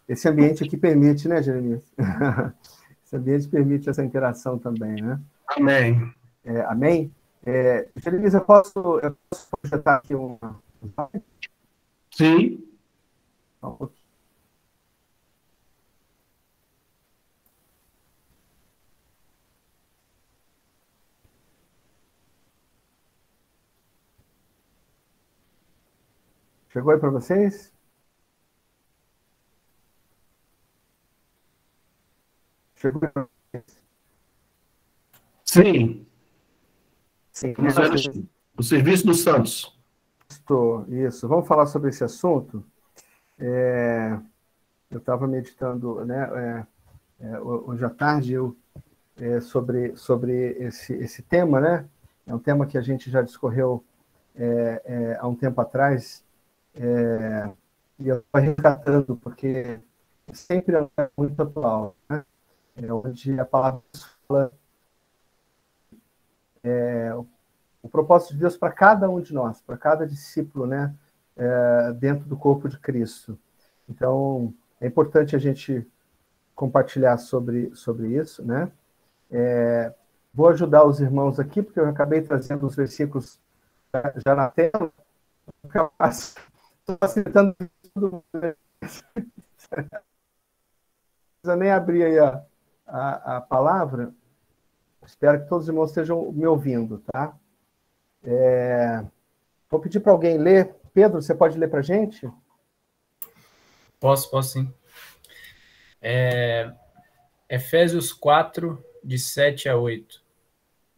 Esse ambiente aqui permite, né, Jeremias? Esse ambiente permite essa interação também, né? Amém. Amém? Jeremias, eu posso projetar aqui um... Sim. Chegou aí para vocês? Chegou aí para vocês? Sim. Sim, Vamos ver o serviço dos santos. Isso. Vamos falar sobre esse assunto? Eu estava meditando, né, hoje à tarde sobre esse tema, né? É um tema que a gente já discorreu há um tempo atrás, e eu estou resgatando, porque sempre é muito atual, né? Onde a palavra fala o propósito de Deus para cada um de nós, para cada discípulo, né? Dentro do corpo de Cristo. Então, é importante a gente compartilhar sobre isso, né? Vou ajudar os irmãos aqui, porque eu acabei trazendo os versículos já na tela. Estou facilitando tudo. Não precisa nem abrir aí a palavra. Espero que todos os irmãos estejam me ouvindo, tá? Vou pedir para alguém ler. Pedro, você pode ler para a gente? Posso sim. Efésios 4, de 7 a 8,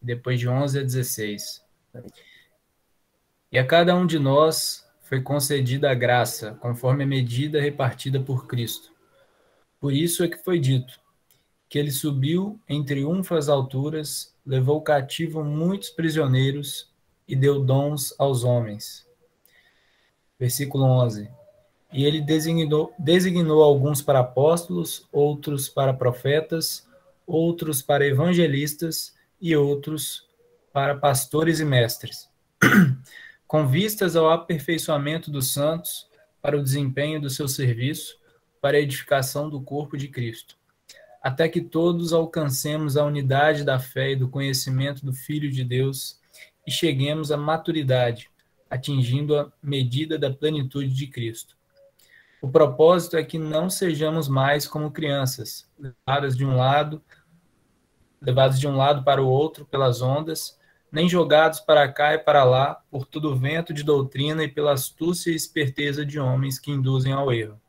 depois de 11 a 16. E a cada um de nós foi concedida a graça, conforme a medida repartida por Cristo. Por isso é que foi dito, que ele subiu em triunfo às alturas, levou cativo muitos prisioneiros e deu dons aos homens. Versículo 11. E ele designou alguns para apóstolos, outros para profetas, outros para evangelistas e outros para pastores e mestres, com vistas ao aperfeiçoamento dos santos, para o desempenho do seu serviço, para a edificação do corpo de Cristo, até que todos alcancemos a unidade da fé e do conhecimento do Filho de Deus e cheguemos à maturidade, atingindo a medida da plenitude de Cristo. O propósito é que não sejamos mais como crianças, levados de um lado para o outro pelas ondas, nem jogados para cá e para lá por todo vento de doutrina e pela astúcia e esperteza de homens que induzem ao erro.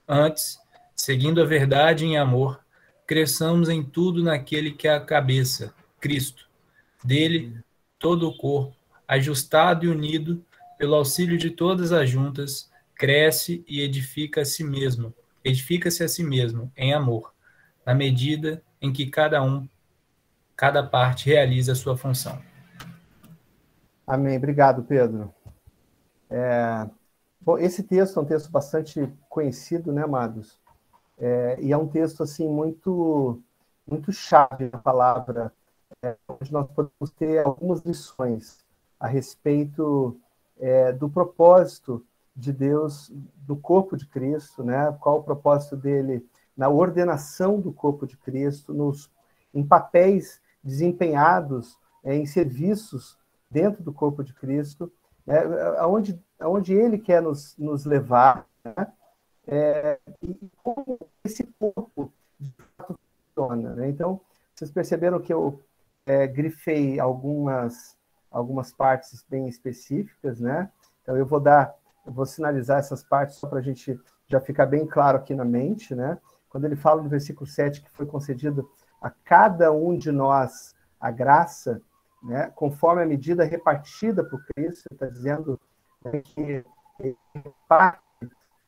Antes, seguindo a verdade em amor, cresçamos em tudo naquele que é a cabeça, Cristo. Dele, todo o corpo, ajustado e unido pelo auxílio de todas as juntas, cresce e edifica-se a si mesmo em amor, na medida em que cada parte realiza a sua função. Amém. Obrigado, Pedro. Bom, esse texto é um texto bastante conhecido, né, amados? E é um texto assim muito chave na palavra, onde nós podemos ter algumas lições a respeito do propósito de Deus do corpo de Cristo, né? Qual o propósito dele na ordenação do corpo de Cristo, em papéis desempenhados em serviços dentro do corpo de Cristo, aonde ele quer nos levar, né? E como esse corpo de fato funciona, né? Então, vocês perceberam que eu grifei algumas partes bem específicas, né? Então, eu vou sinalizar essas partes só para a gente já ficar bem claro aqui na mente, né? Quando ele fala no versículo 7 que foi concedido a cada um de nós a graça, né? Conforme a medida repartida por Cristo, está dizendo, né, que reparte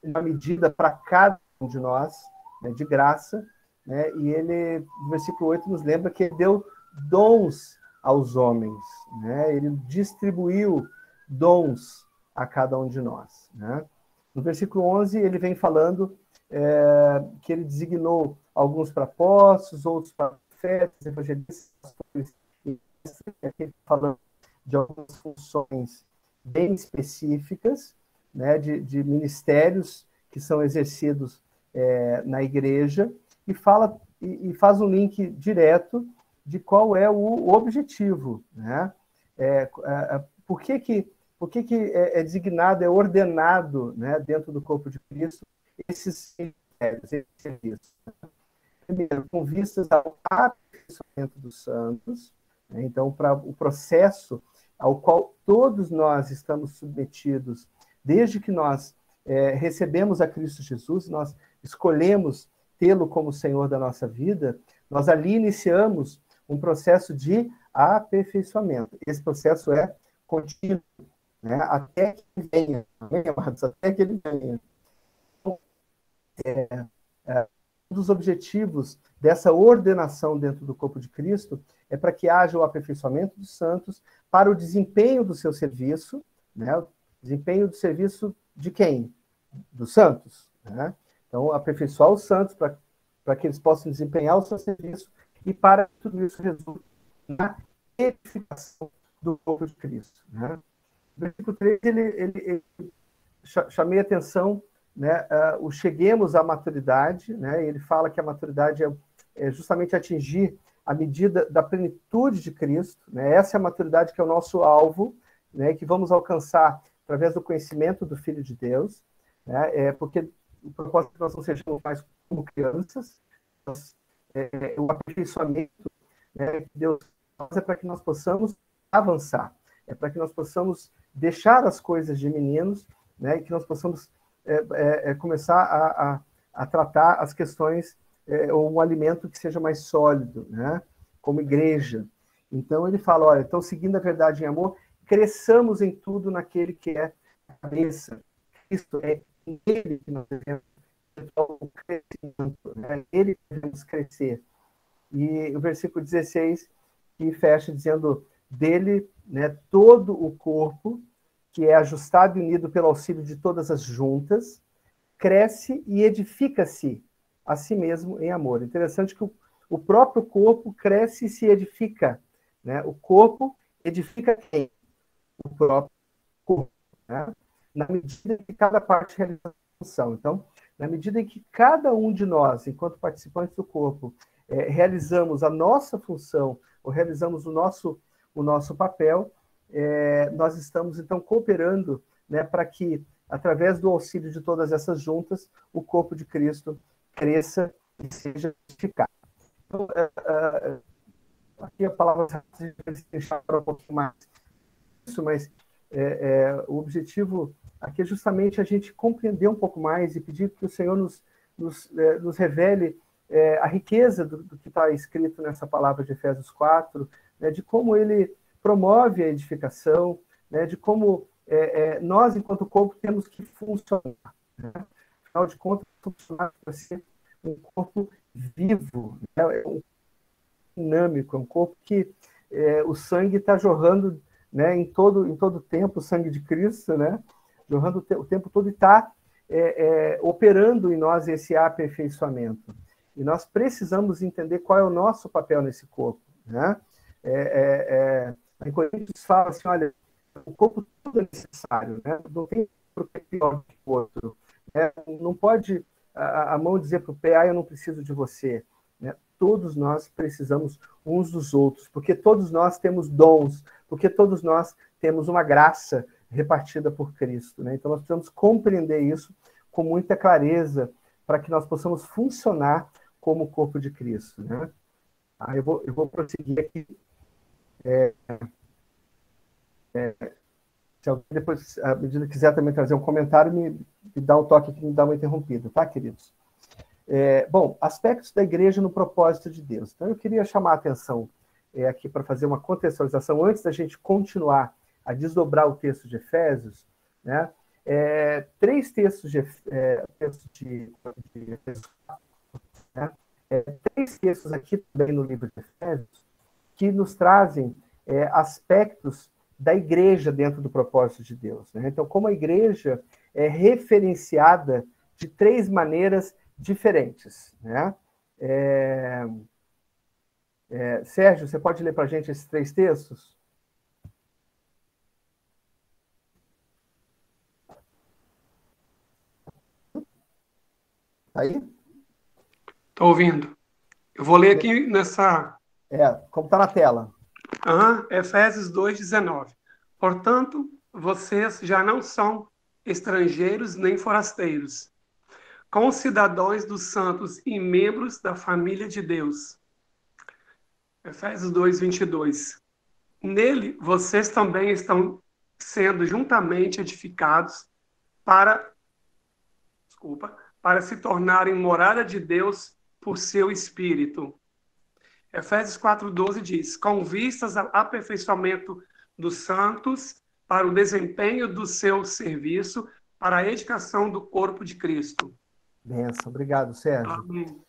uma medida para cada um de nós, né, de graça, né? E ele, no versículo 8, nos lembra que ele deu dons aos homens, né? Ele distribuiu dons a cada um de nós, né? No versículo 11, ele vem falando que ele designou alguns para apóstolos, outros para profetas, evangelistas, pastores, e aqui falando de algumas funções bem específicas, né, de ministérios que são exercidos na igreja, e faz um link direto de qual é o objetivo, né? Por que é designado, é ordenado, né, dentro do corpo de Cristo esses serviços? Primeiro, com vistas ao aperfeiçoamento dos santos, né? Então, para o processo ao qual todos nós estamos submetidos, desde que nós recebemos a Cristo Jesus, nós escolhemos tê-lo como Senhor da nossa vida, nós ali iniciamos um processo de aperfeiçoamento. Esse processo é contínuo, né? Até que ele venha, amém, amados? Até que ele venha. Então, um dos objetivos dessa ordenação dentro do corpo de Cristo é para que haja o aperfeiçoamento dos santos para o desempenho do seu serviço, né? O desempenho do serviço de quem? Dos santos, né? Então, aperfeiçoar os santos para que eles possam desempenhar o seu serviço e para que tudo isso resulte na edificação do corpo de Cristo, né? O versículo 3, ele chamei a atenção, né, o cheguemos à maturidade, né? Ele fala que a maturidade é justamente atingir a medida da plenitude de Cristo, né? Essa é a maturidade que é o nosso alvo, né, que vamos alcançar através do conhecimento do Filho de Deus, né? Porque o propósito é que nós não sejamos mais como crianças, o aperfeiçoamento, né, que Deus faz é para que nós possamos avançar, é para que nós possamos deixar as coisas de meninos, né, e que nós possamos começar a tratar as questões, ou um alimento que seja mais sólido, né, como igreja. Então ele fala, olha, então seguindo a verdade em amor, cresçamos em tudo naquele que é a cabeça. Isto é em ele que nós devemos o crescimento, né? Ele devemos crescer. E o versículo 16 que fecha dizendo dele, né, todo o corpo, que é ajustado e unido pelo auxílio de todas as juntas, cresce e edifica-se a si mesmo em amor. Interessante que o próprio corpo cresce e se edifica, né? O corpo edifica quem? O próprio corpo, né? Na medida que cada parte realiza a função. Então, na medida em que cada um de nós, enquanto participantes do corpo, realizamos a nossa função, ou realizamos o nosso papel, nós estamos, então, cooperando, né, para que, através do auxílio de todas essas juntas, o corpo de Cristo cresça e seja edificado. Então, aqui a palavra deixar para um pouquinho mais isso, mas o objetivo aqui é justamente a gente compreender um pouco mais e pedir que o Senhor nos revele a riqueza do que está escrito nessa palavra de Efésios 4, né, de como ele promove a edificação, né, de como nós, enquanto corpo, temos que funcionar, né? Afinal de contas, funcionar para ser um corpo vivo, né? Um dinâmico, um corpo que o sangue está jorrando, né, em todo o tempo, o sangue de Cristo, né, jorrando o tempo todo, e está operando em nós esse aperfeiçoamento. E nós precisamos entender qual é o nosso papel nesse corpo, né? Em Coríntios fala assim, olha, o corpo tudo é necessário, né? Não tem para o que é pior que o outro, né? Não pode a mão dizer para o pé, eu não preciso de você, né? Todos nós precisamos uns dos outros, porque todos nós temos dons, porque todos nós temos uma graça repartida por Cristo, né? Então nós precisamos compreender isso com muita clareza para que nós possamos funcionar como o corpo de Cristo, né? Eu vou prosseguir aqui. Se alguém depois, à medida que quiser também trazer um comentário, me dá um toque aqui, me dá uma interrompida, tá, queridos? Bom, aspectos da igreja no propósito de Deus. Então, eu queria chamar a atenção aqui para fazer uma contextualização, antes da gente continuar a desdobrar o texto de Efésios, né? Três textos de Efésios, né? Três textos aqui também no livro de Efésios, que nos trazem aspectos da igreja dentro do propósito de Deus, né? Então, como a igreja é referenciada de três maneiras diferentes, né? Sérgio, você pode ler para a gente esses três textos? Tá aí? Estou ouvindo. Eu vou ler aqui nessa... Como está na tela. Efésios 2:19. Portanto, vocês já não são estrangeiros nem forasteiros, concidadãos dos santos e membros da família de Deus. Efésios 2:22. Nele, vocês também estão sendo juntamente edificados para se tornarem morada de Deus por seu Espírito. Efésios 4:12 diz: com vistas ao aperfeiçoamento dos santos, para o desempenho do seu serviço, para a edificação do corpo de Cristo. Benção, obrigado, Sérgio. Amém.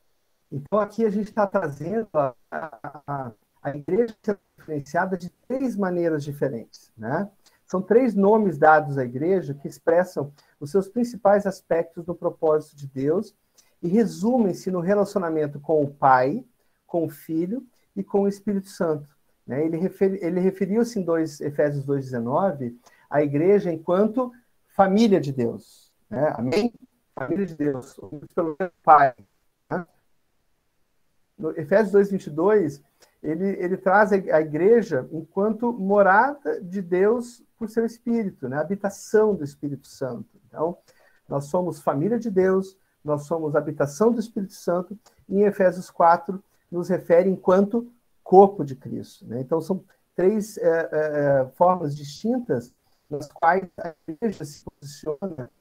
Então, aqui a gente está trazendo a igreja sendo diferenciada de 3 maneiras diferentes, né? São 3 nomes dados à igreja que expressam os seus principais aspectos do propósito de Deus e resumem-se no relacionamento com o Pai, com o Filho e com o Espírito Santo, né? Ele referiu-se em Efésios 2:19 à igreja enquanto família de Deus, né? Amém? Família de Deus, pelo Pai. Né? No Efésios 2:22, ele traz a igreja enquanto morada de Deus por seu Espírito, né? Habitação do Espírito Santo. Então, nós somos família de Deus, nós somos habitação do Espírito Santo, e em Efésios 4 nos refere enquanto corpo de Cristo, né? Então, são 3 formas distintas nas quais a igreja se posiciona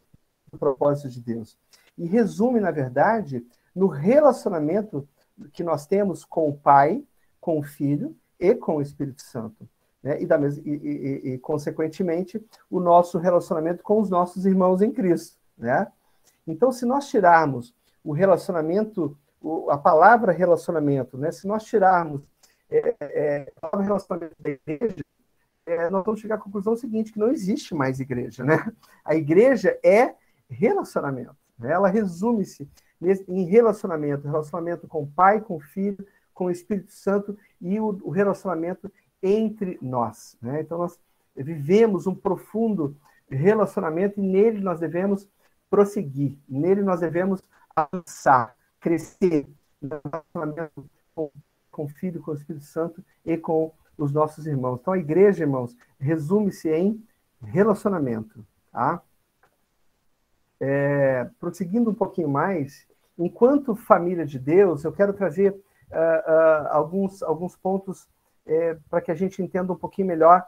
no propósito de Deus. E resume, na verdade, no relacionamento que nós temos com o Pai, com o Filho e com o Espírito Santo, né? E, consequentemente, o nosso relacionamento com os nossos irmãos em Cristo, né? Então, se nós tirarmos o relacionamento, a palavra relacionamento, né? Se nós tirarmos a palavra relacionamento da igreja, nós vamos chegar à conclusão seguinte, que não existe mais igreja, né? A igreja é relacionamento, né? Ela resume-se em relacionamento com o Pai, com o Filho, com o Espírito Santo e o relacionamento entre nós, né? Então, nós vivemos um profundo relacionamento e nele nós devemos prosseguir, nele nós devemos avançar, crescer no relacionamento com o Filho, com o Espírito Santo e com os nossos irmãos. Então, a igreja, irmãos, resume-se em relacionamento, tá? Prosseguindo um pouquinho mais, enquanto família de Deus, eu quero trazer alguns pontos para que a gente entenda um pouquinho melhor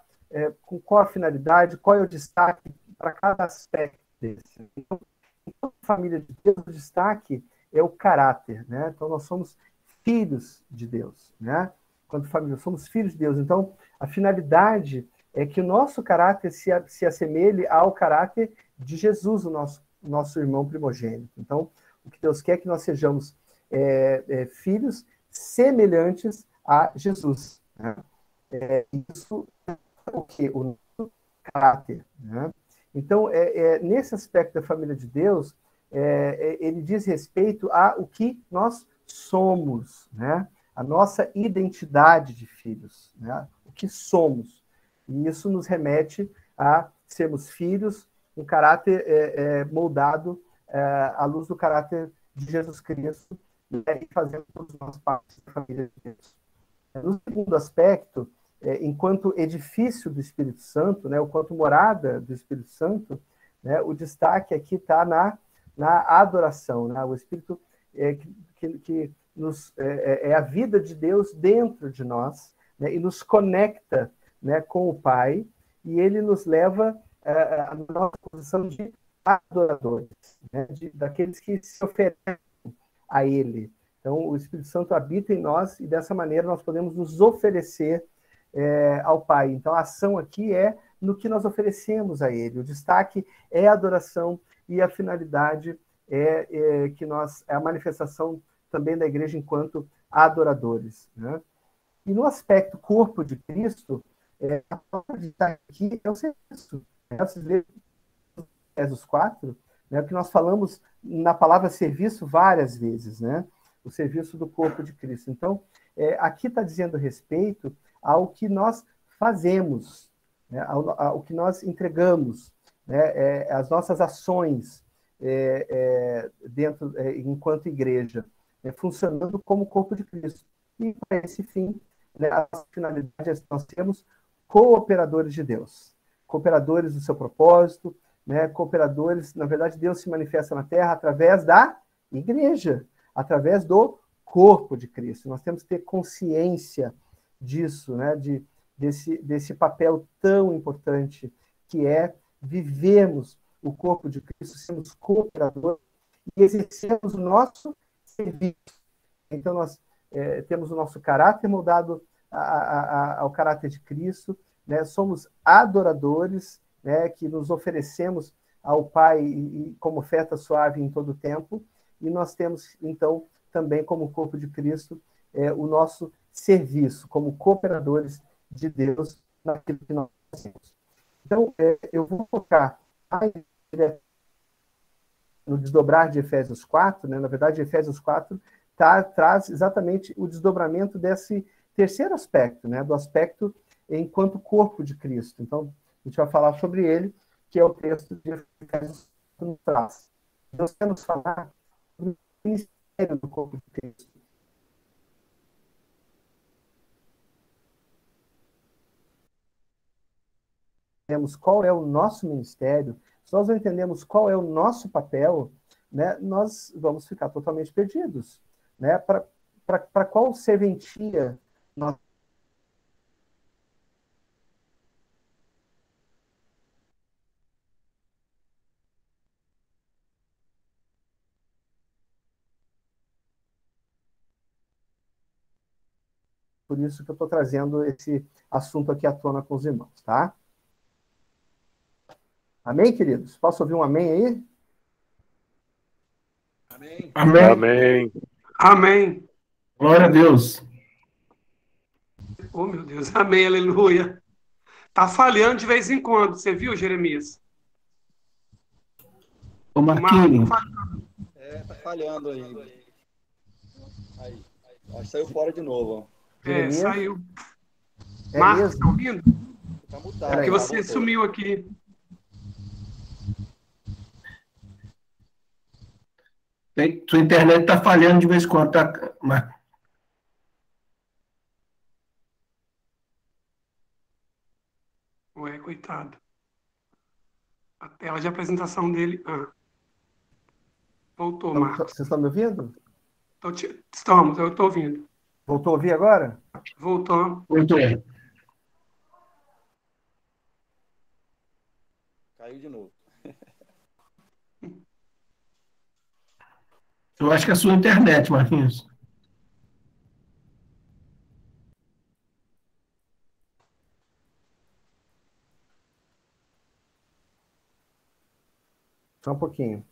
com qual a finalidade, qual é o destaque para cada aspecto desse. Então, enquanto família de Deus, o destaque é o caráter, né? Então, nós somos filhos de Deus, né? Quando família, somos filhos de Deus. Então, a finalidade é que o nosso caráter se assemelhe ao caráter de Jesus, o nosso irmão primogênito. Então, o que Deus quer é que nós sejamos filhos semelhantes a Jesus, né? Isso é o que? O nosso caráter, né? Então, nesse aspecto da família de Deus, ele diz respeito ao que nós somos, né? A nossa identidade de filhos, né? O que somos. E isso nos remete a sermos filhos, um caráter moldado à luz do caráter de Jesus Cristo, e fazendo todos nós parte da família de Deus. No segundo aspecto, enquanto edifício do Espírito Santo, né, enquanto morada do Espírito Santo, né, o destaque aqui está na adoração, né? O Espírito que é a vida de Deus dentro de nós, né, e nos conecta, né, com o Pai, e ele nos leva à nossa posição de adoradores, né, daqueles que se oferecem a ele. Então, o Espírito Santo habita em nós e dessa maneira nós podemos nos oferecer ao Pai. Então, a ação aqui é no que nós oferecemos a ele. O destaque é a adoração e a finalidade é a manifestação também da igreja enquanto adoradores, né? E no aspecto corpo de Cristo, a palavra de estar aqui é o serviço. Vocês lêem Efésios 4, né, que nós falamos na palavra serviço várias vezes, né? O serviço do corpo de Cristo. Então, aqui está dizendo respeito ao que nós fazemos, né, ao que nós entregamos, né, as nossas ações enquanto igreja, funcionando como corpo de Cristo. E para esse fim, né, a finalidade é que nós temos cooperadores de Deus, cooperadores do seu propósito, né, cooperadores, na verdade, Deus se manifesta na Terra através da igreja, através do corpo de Cristo. Nós temos que ter consciência disso, né, desse papel tão importante que é vivermos o corpo de Cristo, sermos cooperadores e exercermos o nosso serviço. Então, nós temos o nosso caráter moldado ao caráter de Cristo, né? Somos adoradores, né, que nos oferecemos ao Pai como oferta suave em todo o tempo, e nós temos, então, também como corpo de Cristo, o nosso serviço, como cooperadores de Deus naquilo que nós fazemos. Então, eu vou focar no desdobrar de Efésios 4, né? Na verdade, Efésios 4 traz exatamente o desdobramento desse terceiro aspecto, né? Do aspecto enquanto corpo de Cristo. Então, a gente vai falar sobre ele, que é o texto de Efésios 4 traz. Nós queremos falar sobre o ministério do corpo de Cristo. Entendemos qual é o nosso ministério, se nós não entendemos qual é o nosso papel, né, nós vamos ficar totalmente perdidos. Né? Para qual serventia nós... Por isso que eu estou trazendo esse assunto aqui à tona com os irmãos, tá? Amém, queridos? Posso ouvir um amém aí? Amém. Amém. Amém. Glória a Deus. Oh, meu Deus. Amém, aleluia. Tá falhando de vez em quando, você viu, Jeremias? Ô, Marquinhos. Tá falhando aí. Aí. Saiu fora de novo, ó. Saiu. É Marcos, mesmo? tá ouvindo? Tá mutado. É porque Peraí, você sumiu aqui. Sua internet está falhando de vez em quando, tá? Ué, coitado. A tela de apresentação dele. Voltou, Marcos. Vocês estão me ouvindo? Estamos, eu estou ouvindo. Voltou a ouvir agora? Voltou. Voltou. Caiu de novo. Eu acho que é a sua internet, Marquinhos. Só um pouquinho.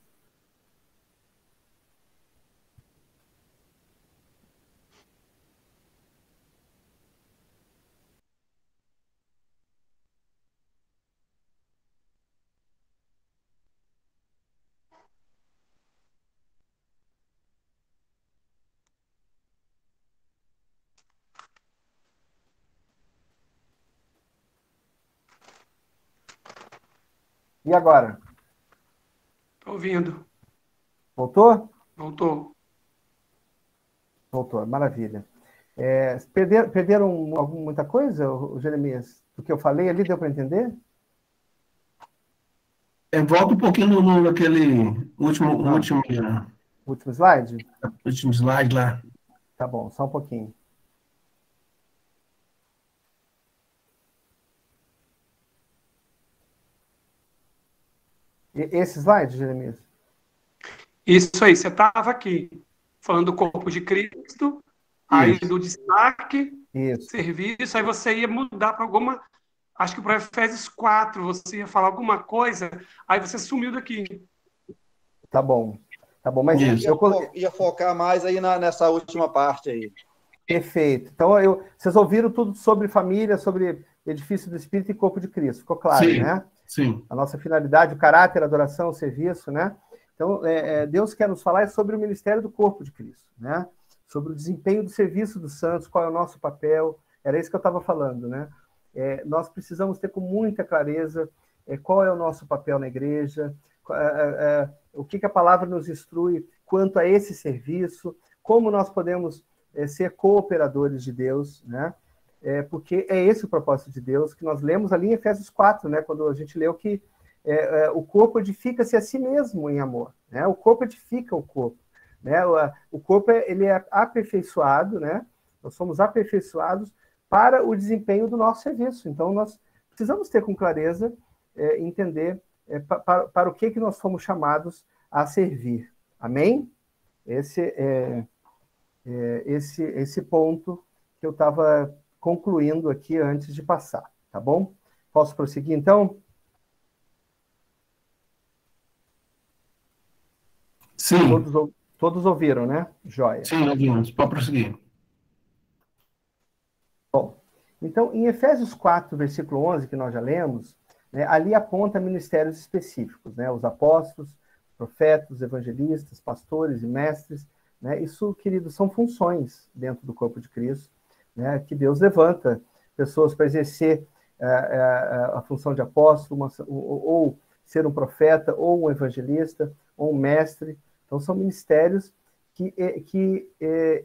E agora? Estou ouvindo. Voltou? Voltou. Voltou, maravilha. Perderam muita coisa, Jeremias? Do que eu falei ali, deu para entender? Volta um pouquinho naquele último slide lá. Tá bom, só um pouquinho. Esse slide, Jeremias? Isso aí, você estava aqui falando do corpo de Cristo, aí do destaque, serviço, aí você ia mudar para alguma... Acho que para Efésios 4 você ia falar alguma coisa, aí você sumiu daqui. Tá bom, mas ia focar mais aí nessa última parte aí. Perfeito. Então, vocês ouviram tudo sobre família, sobre edifício do Espírito e corpo de Cristo. Ficou claro, sim, né? Sim. A nossa finalidade, o caráter, a adoração, o serviço, né? Então, Deus quer nos falar sobre o ministério do corpo de Cristo, né? Sobre o desempenho do serviço dos santos, qual é o nosso papel. Era isso que eu estava falando, né? Nós precisamos ter com muita clareza qual é o nosso papel na igreja, o que a palavra nos instrui quanto a esse serviço, como nós podemos ser cooperadores de Deus, né? Porque é esse o propósito de Deus, que nós lemos ali em Efésios 4, né? Quando a gente leu que o corpo edifica-se a si mesmo em amor, né? O corpo edifica o corpo, né? O corpo ele é aperfeiçoado, né? Nós somos aperfeiçoados para o desempenho do nosso serviço. Então, nós precisamos ter com clareza, entender para o que nós fomos chamados a servir. Amém? Esse ponto que eu estava concluindo aqui antes de passar, tá bom? Posso prosseguir, então? Sim. Todos ouviram, né? Joia. Sim, ouvimos. Pode prosseguir. Bom, então, em Efésios 4, versículo 11, que nós já lemos, né, ali aponta ministérios específicos, né? Os apóstolos, profetas, evangelistas, pastores e mestres, né? Isso, queridos, são funções dentro do corpo de Cristo, né? Que Deus levanta pessoas para exercer a função de apóstolo, ou ser um profeta, ou um evangelista, ou um mestre. Então, são ministérios que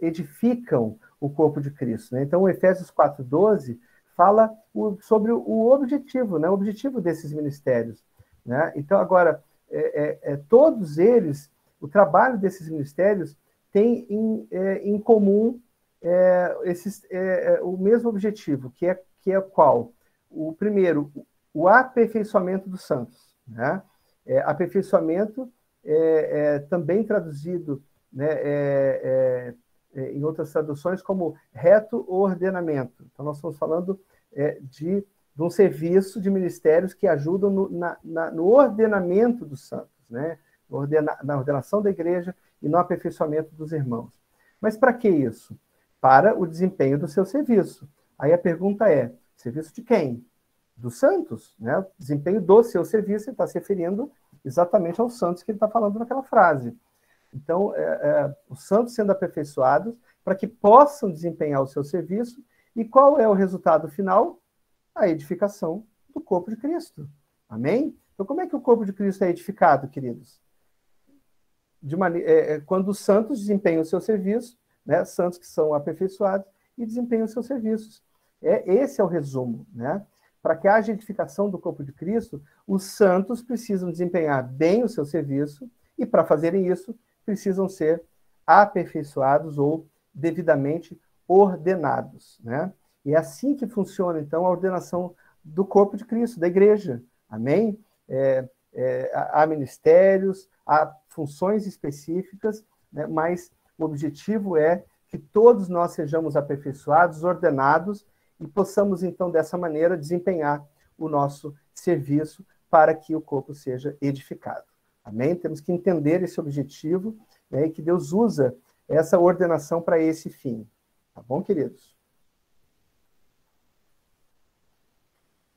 edificam o corpo de Cristo, né? Então, Efésios 4:12 fala sobre o objetivo, né? O objetivo desses ministérios, né? Então, agora, todos eles, o trabalho desses ministérios tem em comum o mesmo objetivo, que é qual? O primeiro, o aperfeiçoamento dos santos, né? Aperfeiçoamento também traduzido, né, em outras traduções como reto ordenamento. Então, nós estamos falando de um serviço de ministérios que ajudam no ordenamento dos santos, né? Na ordenação da igreja e no aperfeiçoamento dos irmãos. Mas para que isso? Para o desempenho do seu serviço. Aí a pergunta é, serviço de quem? Dos santos, né? O desempenho do seu serviço, ele está se referindo exatamente aos santos que ele está falando naquela frase. Então, os santos sendo aperfeiçoados para que possam desempenhar o seu serviço. E qual é o resultado final? A edificação do corpo de Cristo. Amém? Então, como é que o corpo de Cristo é edificado, queridos? Quando os santos desempenham o seu serviço, né? Santos que são aperfeiçoados e desempenham os seus serviços. Esse é o resumo, né? Para que haja edificação do corpo de Cristo, os santos precisam desempenhar bem o seu serviço e, para fazerem isso, precisam ser aperfeiçoados ou devidamente ordenados, né? E é assim que funciona, então, a ordenação do corpo de Cristo, da igreja. Amém? Há ministérios, há funções específicas, né? Mas o objetivo é que todos nós sejamos aperfeiçoados, ordenados, e possamos, então, dessa maneira, desempenhar o nosso serviço para que o corpo seja edificado. Amém? Temos que entender esse objetivo, né, e que Deus usa essa ordenação para esse fim. Tá bom, queridos?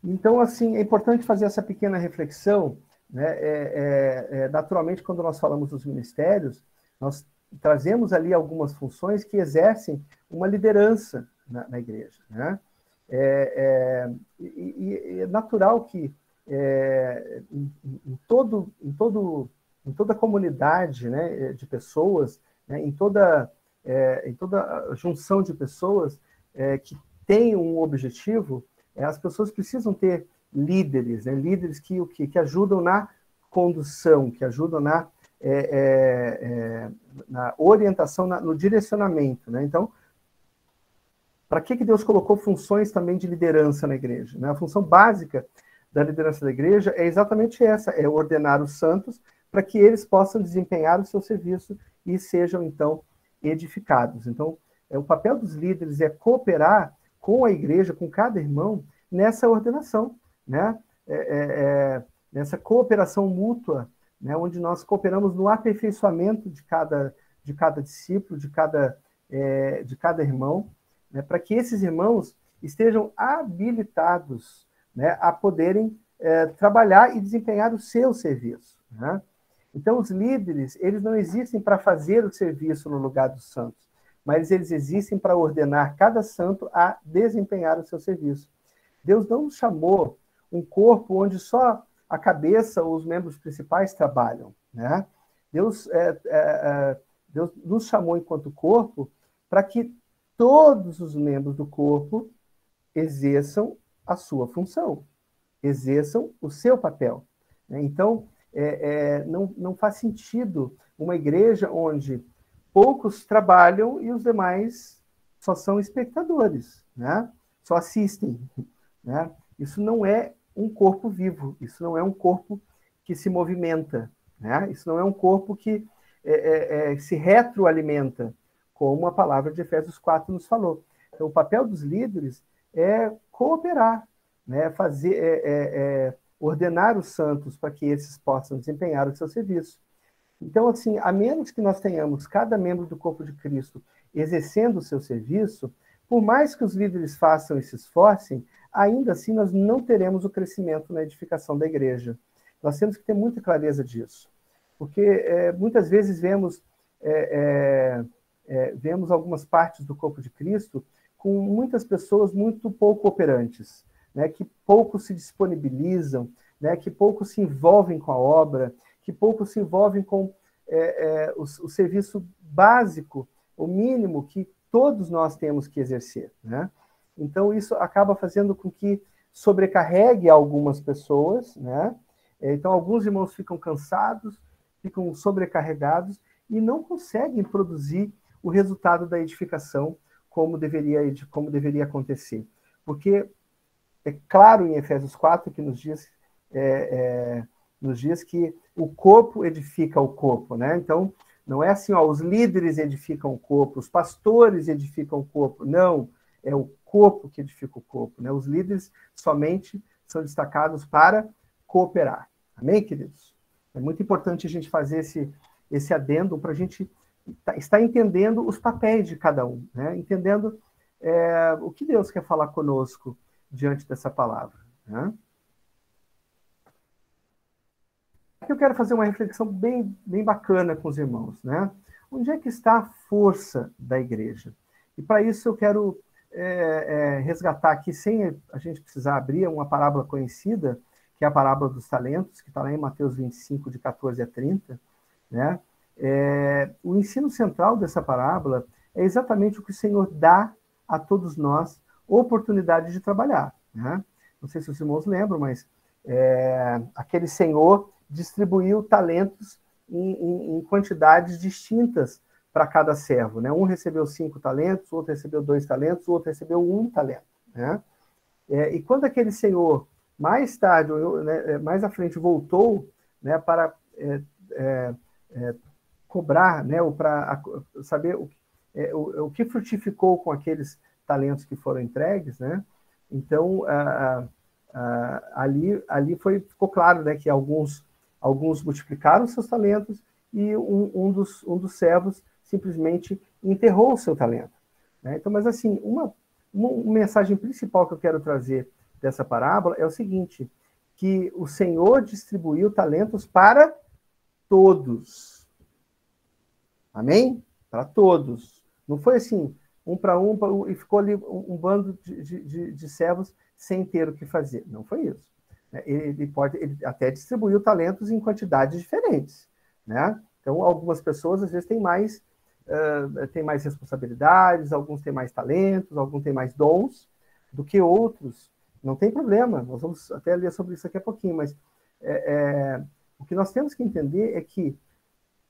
Então, assim, é importante fazer essa pequena reflexão, né? Naturalmente, quando nós falamos dos ministérios, nós trazemos ali algumas funções que exercem uma liderança na igreja, né? E é natural que em toda a comunidade, né, de pessoas, né, em toda junção de pessoas que tem um objetivo, as pessoas precisam ter líderes, né, líderes que ajudam na condução, que ajudam na orientação, no direcionamento, né? Então, para que Deus colocou funções também de liderança na igreja, né? A função básica da liderança da igreja é exatamente essa, é ordenar os santos para que eles possam desempenhar o seu serviço e sejam, então, edificados. Então, o papel dos líderes é cooperar com a igreja, com cada irmão, nessa ordenação, né? Nessa cooperação mútua, né? Onde nós cooperamos no aperfeiçoamento de cada discípulo, de cada irmão, né? Para que esses irmãos estejam habilitados, né, a poderem trabalhar e desempenhar o seu serviço, né? Então, os líderes, eles não existem para fazer o serviço no lugar dos santos, mas eles existem para ordenar cada santo a desempenhar o seu serviço. Deus não nos chamou um corpo onde só a cabeça ou os membros principais trabalham, né? Deus nos chamou enquanto corpo para que todos os membros do corpo exerçam a sua função, exerçam o seu papel, né? Então, não faz sentido uma igreja onde poucos trabalham e os demais só são espectadores, né? Só assistem, né? Isso não é um corpo vivo, isso não é um corpo que se movimenta, né? Isso não é um corpo que se retroalimenta, como a palavra de Efésios 4 nos falou. Então, o papel dos líderes é cooperar, né? Ordenar os santos para que esses possam desempenhar o seu serviço. Então, assim, a menos que nós tenhamos cada membro do corpo de Cristo exercendo o seu serviço, por mais que os líderes façam e se esforcem, ainda assim nós não teremos o crescimento na edificação da igreja. Nós temos que ter muita clareza disso, porque muitas vezes vemos algumas partes do corpo de Cristo com muitas pessoas muito pouco operantes, né, que pouco se disponibilizam, né, que pouco se envolvem com a obra, que pouco se envolvem com o serviço básico, o mínimo que todos nós temos que exercer, né? Então, isso acaba fazendo com que sobrecarregue algumas pessoas, né? Então, alguns irmãos ficam cansados, ficam sobrecarregados e não conseguem produzir o resultado da edificação como deveria acontecer. Porque é claro em Efésios 4 que nos diz que o corpo edifica o corpo, né? Então, não é assim, os líderes edificam o corpo, os pastores edificam o corpo. Não, é o corpo que edifica o corpo, né? Os líderes somente são destacados para cooperar. Amém, queridos? É muito importante a gente fazer esse adendo para a gente estar entendendo os papéis de cada um, né? Entendendo o que Deus quer falar conosco diante dessa palavra, né? Aqui eu quero fazer uma reflexão bem, bem bacana com os irmãos, né? Onde é que está a força da igreja? E para isso eu quero resgatar aqui, sem a gente precisar abrir, uma parábola conhecida, que é a parábola dos talentos, que está lá em Mateus 25, de 14 a 30, né? O ensino central dessa parábola é exatamente o que o Senhor dá a todos nós oportunidade de trabalhar, né? Não sei se os irmãos lembram, mas aquele Senhor distribuiu talentos em quantidades distintas para cada servo, né? Um recebeu 5 talentos, o outro recebeu 2 talentos, o outro recebeu 1 talento, né? E quando aquele senhor, mais tarde, né, mais à frente, voltou, né, para cobrar, né, ou para saber o que frutificou com aqueles talentos que foram entregues, né? Então, ali ficou claro, né, que alguns multiplicaram seus talentos e um dos servos simplesmente enterrou o seu talento, né? Então, mas assim, uma mensagem principal que eu quero trazer dessa parábola é o seguinte, que o Senhor distribuiu talentos para todos. Amém? Para todos. Não foi assim, um para um, e ficou ali um bando de servos sem ter o que fazer. Não foi isso. Ele até distribuiu talentos em quantidades diferentes, né? Então, algumas pessoas, às vezes, têm mais responsabilidades, alguns têm mais talentos, alguns têm mais dons do que outros. Não tem problema, nós vamos até ler sobre isso daqui a pouquinho, mas o que nós temos que entender é que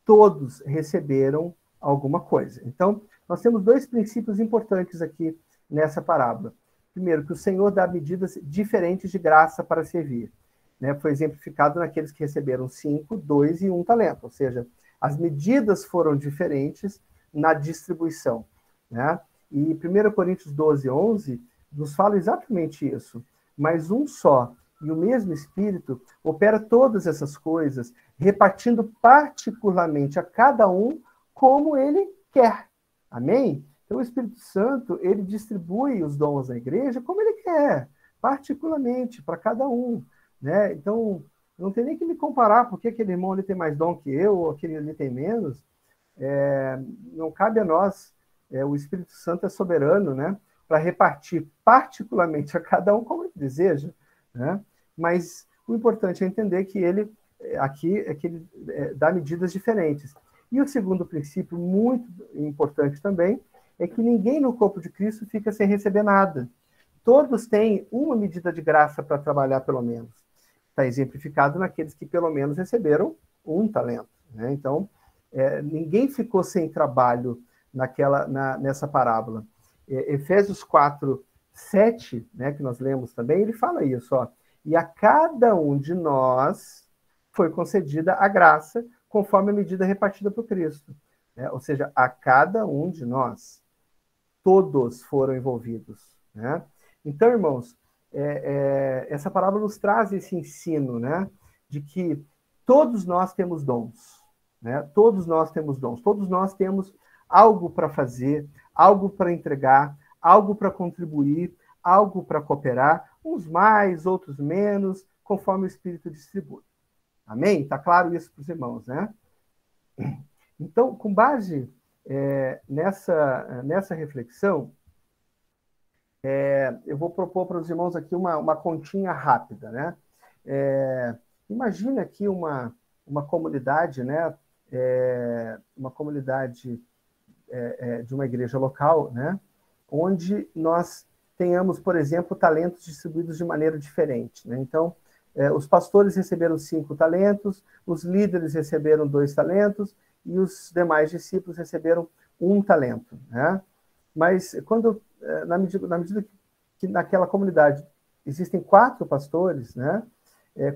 todos receberam alguma coisa. Então, nós temos 2 princípios importantes aqui nessa parábola. Primeiro, que o Senhor dá medidas diferentes de graça para servir, né? Foi exemplificado naqueles que receberam 5, 2 e 1 talento, ou seja, as medidas foram diferentes na distribuição, né? E 1 Coríntios 12, 11 nos fala exatamente isso. Mas um só e o mesmo Espírito opera todas essas coisas, repartindo particularmente a cada um como ele quer. Amém? Então, o Espírito Santo, ele distribui os dons na igreja como ele quer, particularmente, para cada um, né? Então, não tem nem que me comparar porque aquele irmão ali tem mais dom que eu, ou aquele ali tem menos. Não cabe a nós, o Espírito Santo é soberano, né? Para repartir particularmente a cada um como ele deseja, né? Mas O importante é entender que ele, aqui, é que ele dá medidas diferentes. E o segundo princípio, muito importante também, é que ninguém no corpo de Cristo fica sem receber nada. Todos têm uma medida de graça para trabalhar, pelo menos. Está exemplificado naqueles que, pelo menos, receberam um talento. Né? Então, ninguém ficou sem trabalho nessa parábola. Efésios 4, 7, né, que nós lemos também, ele fala isso. Ó, e a cada um de nós foi concedida a graça conforme a medida repartida por Cristo. Né? Ou seja, a cada um de nós, todos foram envolvidos. Né? Então, irmãos, essa parábola nos traz esse ensino, né, de que todos nós temos dons. Né? Todos nós temos dons. Todos nós temos algo para fazer, algo para entregar, algo para contribuir, algo para cooperar, uns mais, outros menos, conforme o Espírito distribui. Amém? Está claro isso para os irmãos, né? Então, com base nessa reflexão, eu vou propor para os irmãos aqui uma continha rápida, né? Imagine aqui uma comunidade, né? Uma comunidade de uma igreja local, né? Onde nós tenhamos, por exemplo, talentos distribuídos de maneira diferente, né? Então, os pastores receberam 5 talentos, os líderes receberam 2 talentos e os demais discípulos receberam 1 talento, né? Mas na medida que naquela comunidade existem 4 pastores, né?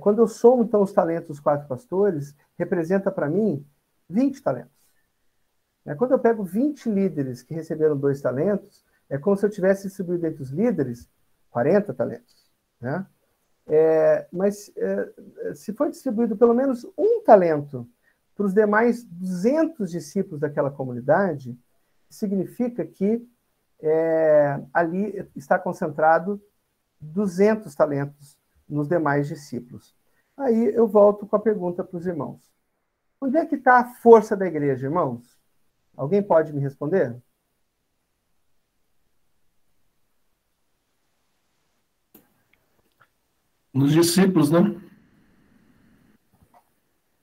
Quando eu somo, então, os talentos dos 4 pastores, representa para mim 20 talentos. Quando eu pego 20 líderes que receberam 2 talentos, é como se eu tivesse distribuído entre os líderes 40 talentos. Né? Mas se for distribuído pelo menos 1 talento para os demais 200 discípulos daquela comunidade, significa que ali está concentrado 200 talentos nos demais discípulos. Aí eu volto com a pergunta para os irmãos. Onde é que está a força da igreja, irmãos? Alguém pode me responder? Nos discípulos, né?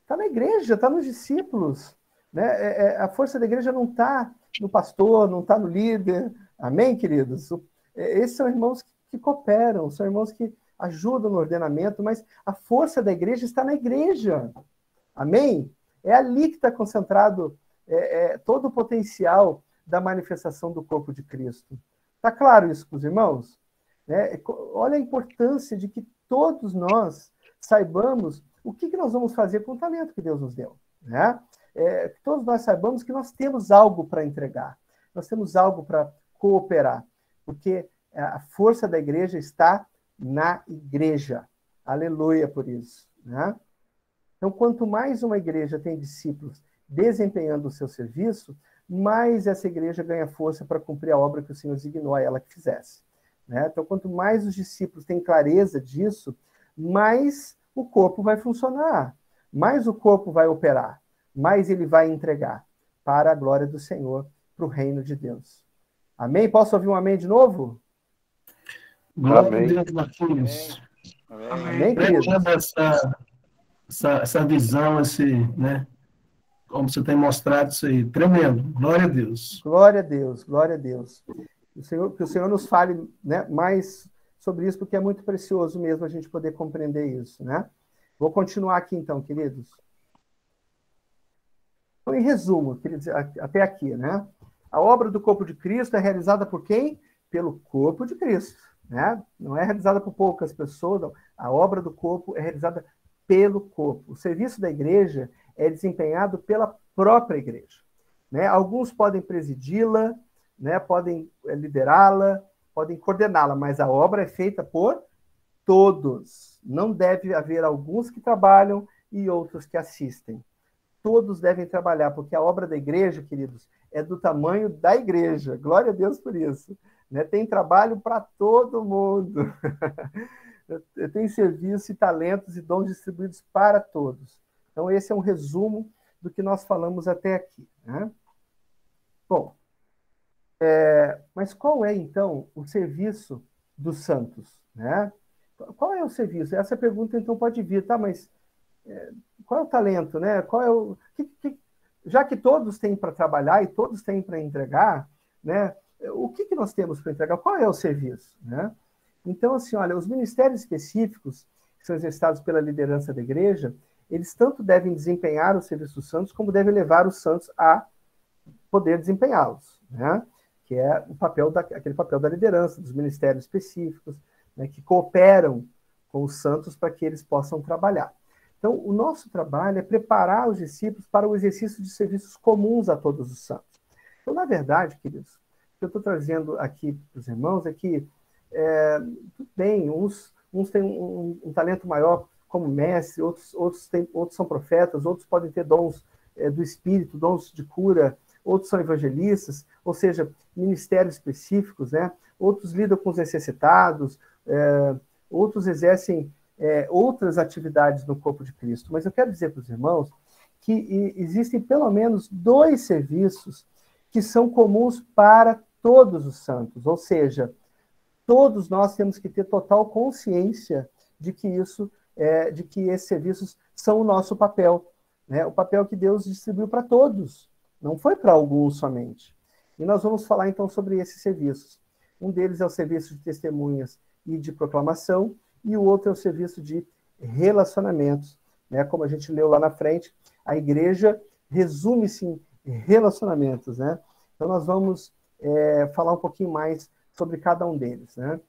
Está na igreja, está nos discípulos. Né? A força da igreja não está no pastor, não está no líder. Amém, queridos? Esses são irmãos que cooperam, são irmãos que ajudam no ordenamento, mas a força da igreja está na igreja. Amém? É ali que está concentrado todo o potencial da manifestação do corpo de Cristo. Está claro isso para os irmãos? Olha a importância de que todos nós saibamos o que nós vamos fazer com o talento que Deus nos deu. Né? Que todos nós saibamos que nós temos algo para entregar, nós temos algo para cooperar, porque a força da igreja está na igreja. Aleluia por isso. Né? Então, quanto mais uma igreja tem discípulos desempenhando o seu serviço, mais essa igreja ganha força para cumprir a obra que o Senhor designou a ela que fizesse. Né? Então, quanto mais os discípulos têm clareza disso, mais o corpo vai funcionar, mais o corpo vai operar, mais ele vai entregar para a glória do Senhor, para o reino de Deus. Amém? Posso ouvir um amém de novo? Glória a Deus, Marquinhos. Amém, queridos? Essa visão, né? Como você tem mostrado isso aí, tremendo. Glória a Deus. Glória a Deus, glória a Deus. Que o Senhor nos fale, né, mais sobre isso, porque é muito precioso mesmo a gente poder compreender isso, né? Vou continuar aqui então, queridos. Então, em resumo, queridos, até aqui, né? A obra do corpo de Cristo é realizada por quem? Pelo corpo de Cristo, né? Não é realizada por poucas pessoas, não. A obra do corpo é realizada pelo corpo. O serviço da igreja é desempenhado pela própria igreja, né? Alguns podem presidi-la, né? Podem liderá-la, podem coordená-la, mas a obra é feita por todos. Não deve haver alguns que trabalham e outros que assistem. Todos devem trabalhar, porque a obra da igreja, queridos, é do tamanho da igreja. Glória a Deus por isso. Né? Tem trabalho para todo mundo. Tem serviço e talentos e dons distribuídos para todos. Então, esse é um resumo do que nós falamos até aqui. Né? Bom, mas qual é, então, o serviço dos santos? Né? Qual é o serviço? Essa pergunta, então, pode vir, tá? Mas qual é o talento, né? Qual é o... já que todos têm para trabalhar e todos têm para entregar, né? O que nós temos para entregar? Qual é o serviço, né? Então, assim, olha, os ministérios específicos que são exercitados pela liderança da igreja, eles tanto devem desempenhar o serviço dos santos, como devem levar os santos a poder desempenhá-los, né? Que é o papel aquele papel da liderança, dos ministérios específicos, né? Que cooperam com os santos para que eles possam trabalhar. Então, o nosso trabalho é preparar os discípulos para o exercício de serviços comuns a todos os santos. Então, na verdade, queridos, o que eu estou trazendo aqui para os irmãos é que, tudo bem, uns têm um talento maior como mestre, outros são profetas, outros podem ter dons do Espírito, dons de cura, outros são evangelistas, ou seja, ministérios específicos, né? Outros lidam com os necessitados, outros exercem outras atividades no corpo de Cristo. Mas eu quero dizer para os irmãos que existem pelo menos 2 serviços que são comuns para todos os santos, ou seja, todos nós temos que ter total consciência de que de que esses serviços são o nosso papel, né? O papel que Deus distribuiu para todos, não foi para alguns somente. E nós vamos falar então sobre esses serviços. Um deles é o serviço de testemunhas e de proclamação, e o outro é o serviço de relacionamentos, né? Como a gente leu lá na frente, a igreja resume-se em relacionamentos, né? Então nós vamos falar um pouquinho mais sobre cada um deles, né?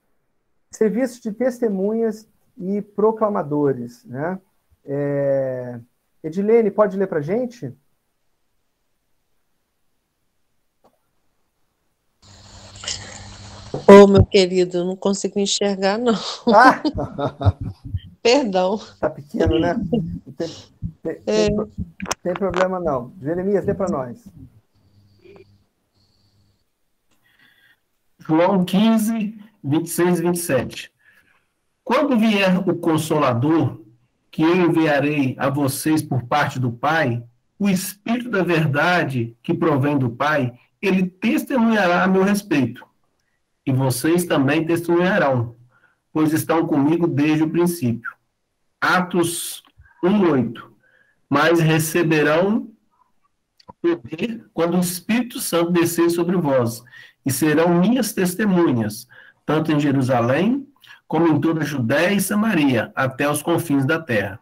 Serviço de testemunhas e proclamadores, né? Edilene, pode ler para a gente? Ô, meu querido, eu não consigo enxergar, não. Ah! Perdão. Tá pequeno, né? Tem problema, não. Jeremias, lê para nós. João 15, 26 e 27. Quando vier o Consolador, que eu enviarei a vocês por parte do Pai, o Espírito da verdade que provém do Pai, ele testemunhará a meu respeito. E vocês também testemunharão, pois estão comigo desde o princípio. Atos 1:8. Mas receberão poder quando o Espírito Santo descer sobre vós, e serão minhas testemunhas, tanto em Jerusalém, como em toda a Judéia e Samaria, até os confins da terra.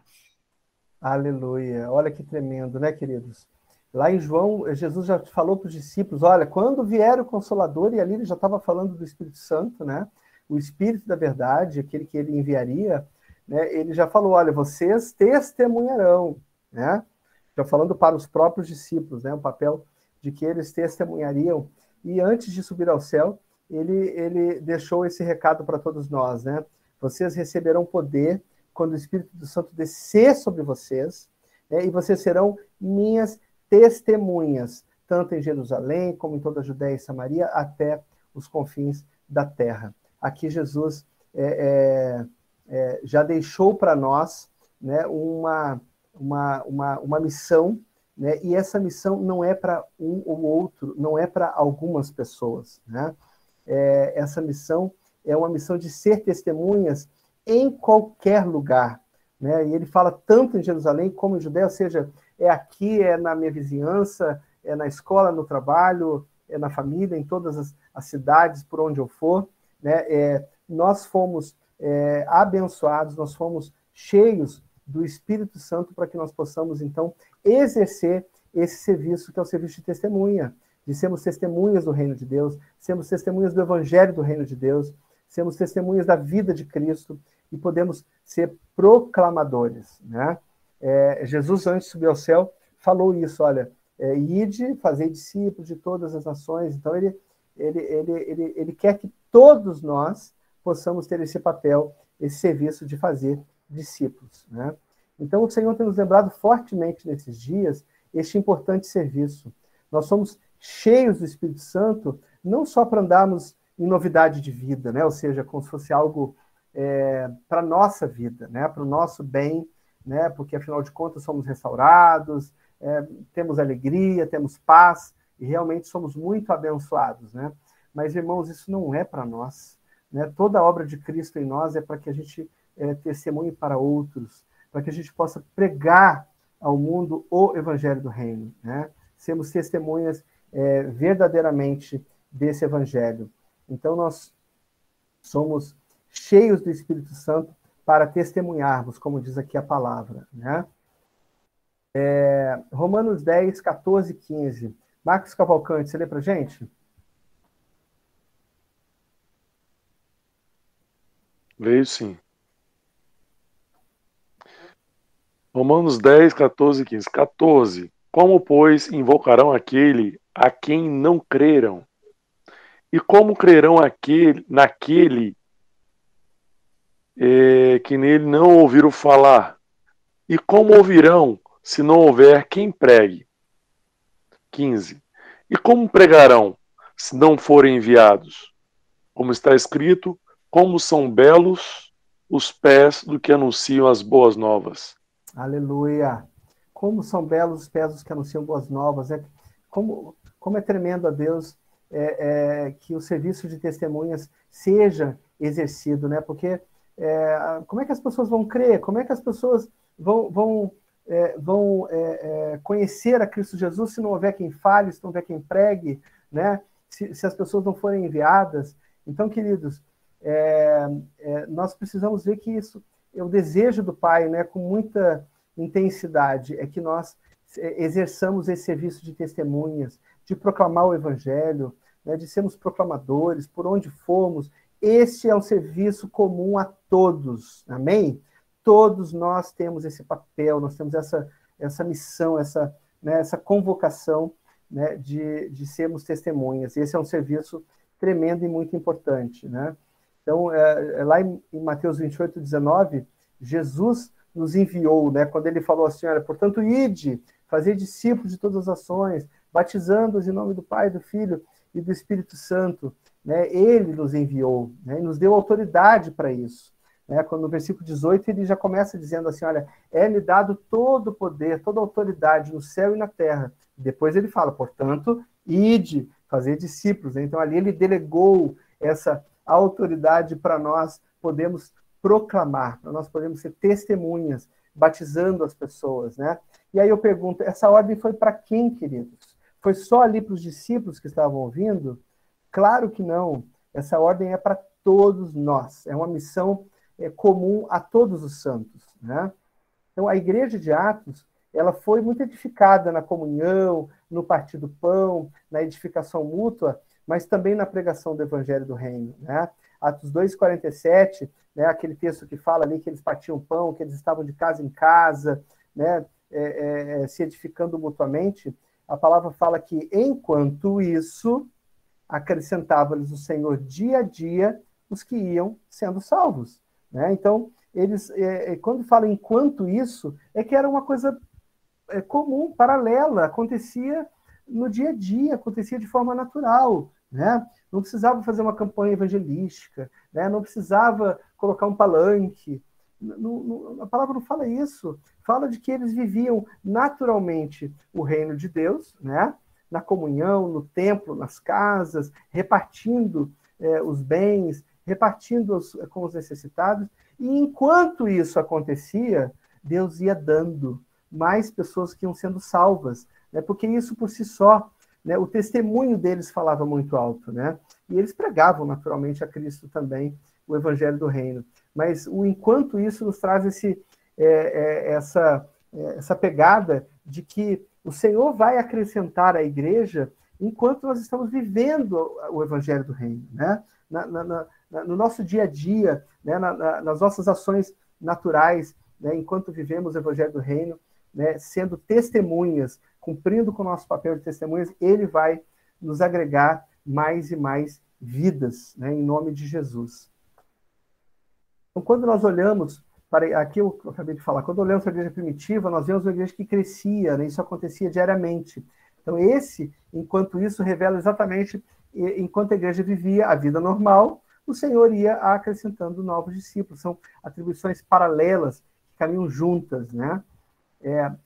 Aleluia. Olha que tremendo, né, queridos? Lá em João, Jesus já falou para os discípulos, olha, quando vier o Consolador, e ali ele já estava falando do Espírito Santo, né? O Espírito da verdade, aquele que ele enviaria, né? Ele já falou, olha, vocês testemunharão, né? Já falando para os próprios discípulos, né? O papel de que eles testemunhariam. E antes de subir ao céu, ele deixou esse recado para todos nós, né? Vocês receberão poder quando o Espírito Santo descer sobre vocês, né? E vocês serão minhas testemunhas, tanto em Jerusalém, como em toda a Judéia e Samaria, até os confins da terra. Aqui Jesus já deixou para nós, né, uma missão, né, e essa missão não é para um ou outro, não é para algumas pessoas, né? Essa missão é uma missão de ser testemunhas em qualquer lugar, né? E ele fala tanto em Jerusalém como em Judéia, ou seja, aqui, na minha vizinhança, na escola, no trabalho, na família, em todas as cidades, por onde eu for, né? Nós fomos abençoados, nós fomos cheios do Espírito Santo para que nós possamos, então, exercer esse serviço que é o serviço de testemunha, de sermos testemunhas do reino de Deus, sermos testemunhas do evangelho do reino de Deus, sermos testemunhas da vida de Cristo e podemos ser proclamadores, né? Jesus, antes de subir ao céu, falou isso, olha, ide, fazei discípulos de todas as nações. Então, ele quer que todos nós possamos ter esse papel, esse serviço de fazer discípulos, né? Então, o Senhor tem nos lembrado fortemente nesses dias este importante serviço. Nós somos cheios do Espírito Santo, não só para andarmos em novidade de vida, né? Ou seja, como se fosse algo para a nossa vida, né? Para o nosso bem, né? Porque, afinal de contas, somos restaurados, temos alegria, temos paz, e realmente somos muito abençoados, né? Mas, irmãos, isso não é para nós, né? Toda a obra de Cristo em nós é para que a gente testemunho para outros, para que a gente possa pregar ao mundo o Evangelho do Reino, né? Sermos testemunhas verdadeiramente desse Evangelho. Então, nós somos cheios do Espírito Santo para testemunharmos, como diz aqui a palavra, né? Romanos 10, 14 e 15. Marcos Cavalcante, você lê para a gente? Leio sim. Romanos 10, 14 e 15. 14. Como, pois, invocarão aquele a quem não creram? E como crerão naquele que nele não ouviram falar? E como ouvirão se não houver quem pregue? 15. E como pregarão se não forem enviados? Como está escrito, como são belos os pés do que anunciam as boas novas. Aleluia! Como são belos os pés dos que anunciam boas novas. Como é tremendo a Deus que o serviço de testemunhas seja exercido, né? Porque como é que as pessoas vão crer? Como é que as pessoas vão conhecer a Cristo Jesus se não houver quem fale, se não houver quem pregue, né? Se as pessoas não forem enviadas? Então, queridos, nós precisamos ver que isso é o desejo do Pai, né, com muita intensidade, é que nós exerçamos esse serviço de testemunhas, de proclamar o Evangelho, né, de sermos proclamadores, por onde formos. Este é um serviço comum a todos, amém? Todos nós temos esse papel, nós temos essa missão, essa convocação, né, de sermos testemunhas. Esse é um serviço tremendo e muito importante, né? Então, lá em Mateus 28, 19, Jesus nos enviou, né? Quando ele falou assim, olha, portanto, ide, fazer discípulos de todas as ações, batizando-os em nome do Pai, do Filho e do Espírito Santo, né? Ele nos enviou, né? E nos deu autoridade para isso, né? Quando no versículo 18 ele já começa dizendo assim, olha, é-me dado todo o poder, toda a autoridade no céu e na terra. Depois ele fala, portanto, ide, fazer discípulos, né? Então ali ele delegou essa autoridade para nós podermos proclamar, para nós podermos ser testemunhas, batizando as pessoas, né? E aí eu pergunto, essa ordem foi para quem, queridos? Foi só ali para os discípulos que estavam ouvindo? Claro que não. Essa ordem é para todos nós. É uma missão comum a todos os santos, né? Então, a igreja de Atos, ela foi muito edificada na comunhão, no partir do pão, na edificação mútua, mas também na pregação do Evangelho do Reino, né? Atos 2,47, né, aquele texto que fala ali que eles partiam pão, que eles estavam de casa em casa, né, se edificando mutuamente, a palavra fala que, enquanto isso, acrescentava-lhes o Senhor dia a dia os que iam sendo salvos, né? Então, eles, quando fala enquanto isso, é que era uma coisa comum, paralela, acontecia no dia a dia, acontecia de forma natural, né? Não precisava fazer uma campanha evangelística, né? Não precisava colocar um palanque. A palavra não fala isso. Fala de que eles viviam naturalmente o reino de Deus, né? Na comunhão, no templo, nas casas, repartindo os bens, repartindo com os necessitados. E enquanto isso acontecia, Deus ia dando mais pessoas que iam sendo salvas, né? Porque isso por si só, né, o testemunho deles falava muito alto, né? E eles pregavam naturalmente a Cristo também, o Evangelho do Reino. Mas enquanto isso nos traz essa pegada de que o Senhor vai acrescentar à igreja enquanto nós estamos vivendo o Evangelho do Reino, né? No nosso dia a dia, né? Nas nossas ações naturais, né? Enquanto vivemos o Evangelho do Reino, né? Sendo testemunhas, cumprindo com o nosso papel de testemunhas, ele vai nos agregar mais e mais vidas, né? Em nome de Jesus. Então, quando nós olhamos para aqui, eu acabei de falar, quando olhamos para a igreja primitiva, nós vemos uma igreja que crescia, né? Isso acontecia diariamente. Então, enquanto isso, revela exatamente, enquanto a igreja vivia a vida normal, o Senhor ia acrescentando novos discípulos. São atribuições paralelas que caminham juntas, né?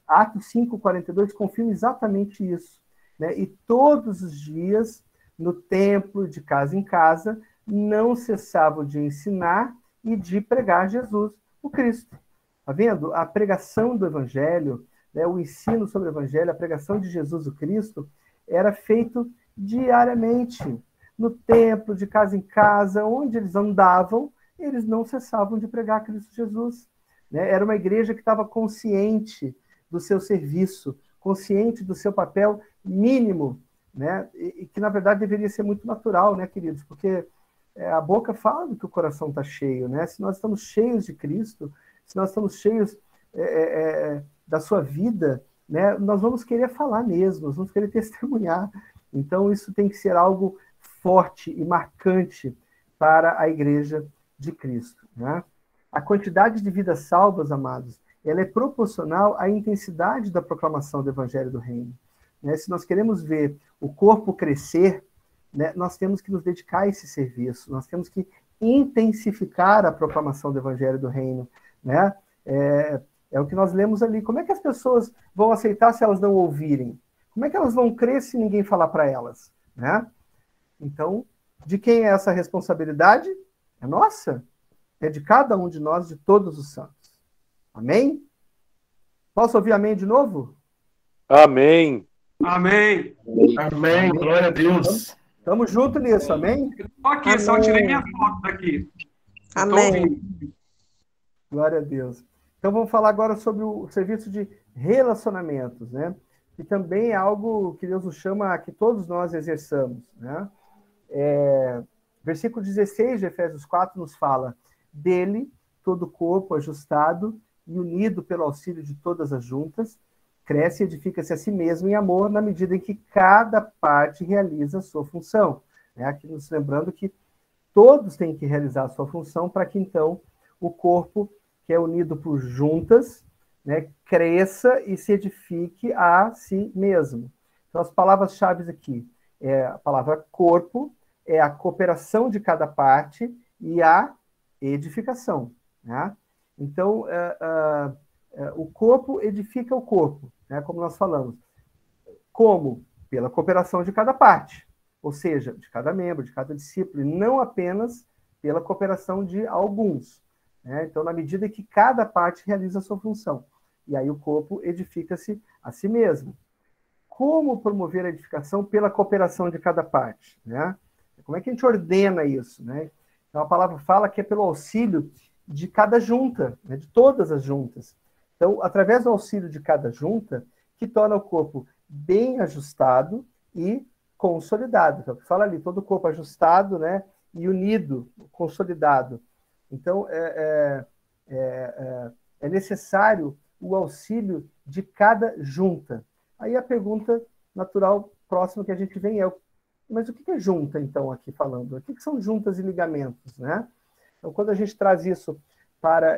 Atos 5:42 confirma exatamente isso, né? E todos os dias, no templo, de casa em casa, não cessavam de ensinar e de pregar Jesus, O Cristo. Está vendo? A pregação do Evangelho, né, o ensino sobre o Evangelho, a pregação de Jesus o Cristo, era feito diariamente, no templo, de casa em casa, onde eles andavam, eles não cessavam de pregar Cristo Jesus. Né? Era uma igreja que estava consciente do seu serviço, consciente do seu papel mínimo, né? E que, na verdade, deveria ser muito natural, né, queridos? Porque a boca fala do que o coração está cheio, né? Se nós estamos cheios de Cristo, se nós estamos cheios da sua vida, né, nós vamos querer falar mesmo, nós vamos querer testemunhar. Então, isso tem que ser algo forte e marcante para a igreja de Cristo. Né? A quantidade de vidas salvas, amados, ela é proporcional à intensidade da proclamação do Evangelho do Reino. Né? Se nós queremos ver o corpo crescer, né, nós temos que nos dedicar a esse serviço, nós temos que intensificar a proclamação do Evangelho do Reino. Né? É o que nós lemos ali. Como é que as pessoas vão aceitar se elas não ouvirem? Como é que elas vão crer se ninguém falar para elas? Né? Então, de quem é essa responsabilidade? É nossa. É de cada um de nós, de todos os santos. Amém? Posso ouvir amém de novo? Amém. Amém. Amém. Glória a Deus. Estamos juntos nisso, amém? Estou aqui, Amém. só tirei minha foto daqui. Amém. Glória a Deus. Então vamos falar agora sobre o serviço de relacionamentos, né? Que também é algo que Deus nos chama a que todos nós exerçamos, né? Versículo 16 de Efésios 4 nos fala: dele, todo o corpo ajustado e unido pelo auxílio de todas as juntas, cresce e edifica-se a si mesmo em amor, na medida em que cada parte realiza a sua função. Aqui nos lembrando que todos têm que realizar a sua função para que, então, o corpo, que é unido por juntas, né, cresça e se edifique a si mesmo. Então, as palavras-chave aqui é a palavra corpo, é a cooperação de cada parte e a edificação. Né? Então, o corpo edifica o corpo, né, como nós falamos. Como? Pela cooperação de cada parte, ou seja, de cada membro, de cada discípulo, e não apenas pela cooperação de alguns. Né? Então, na medida que cada parte realiza a sua função. E aí o corpo edifica-se a si mesmo. Como promover a edificação? Pela cooperação de cada parte. Né? Como é que a gente ordena isso? Né? Então, a palavra fala que é pelo auxílio de cada junta, né? De todas as juntas. Então, através do auxílio de cada junta, que torna o corpo bem ajustado e consolidado. Então, fala ali, todo o corpo ajustado, né? E unido, consolidado. Então, é necessário o auxílio de cada junta. Aí a pergunta natural próxima que a gente vem é: mas o que é junta, então, aqui falando? O que são juntas e ligamentos, né? Então, quando a gente traz isso para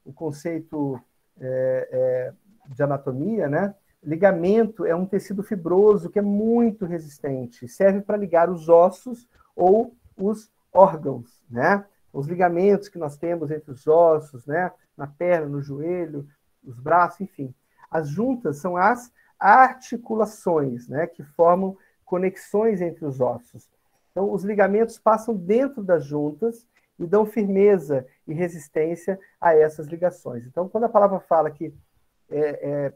o conceito de anatomia, né? Ligamento é um tecido fibroso que é muito resistente, serve para ligar os ossos ou os órgãos, né? Os ligamentos que nós temos entre os ossos, né? Na perna, no joelho, os braços, enfim. As juntas são as articulações, né? Que formam conexões entre os ossos. Então, os ligamentos passam dentro das juntas e dão firmeza e resistência a essas ligações. Então, quando a palavra fala que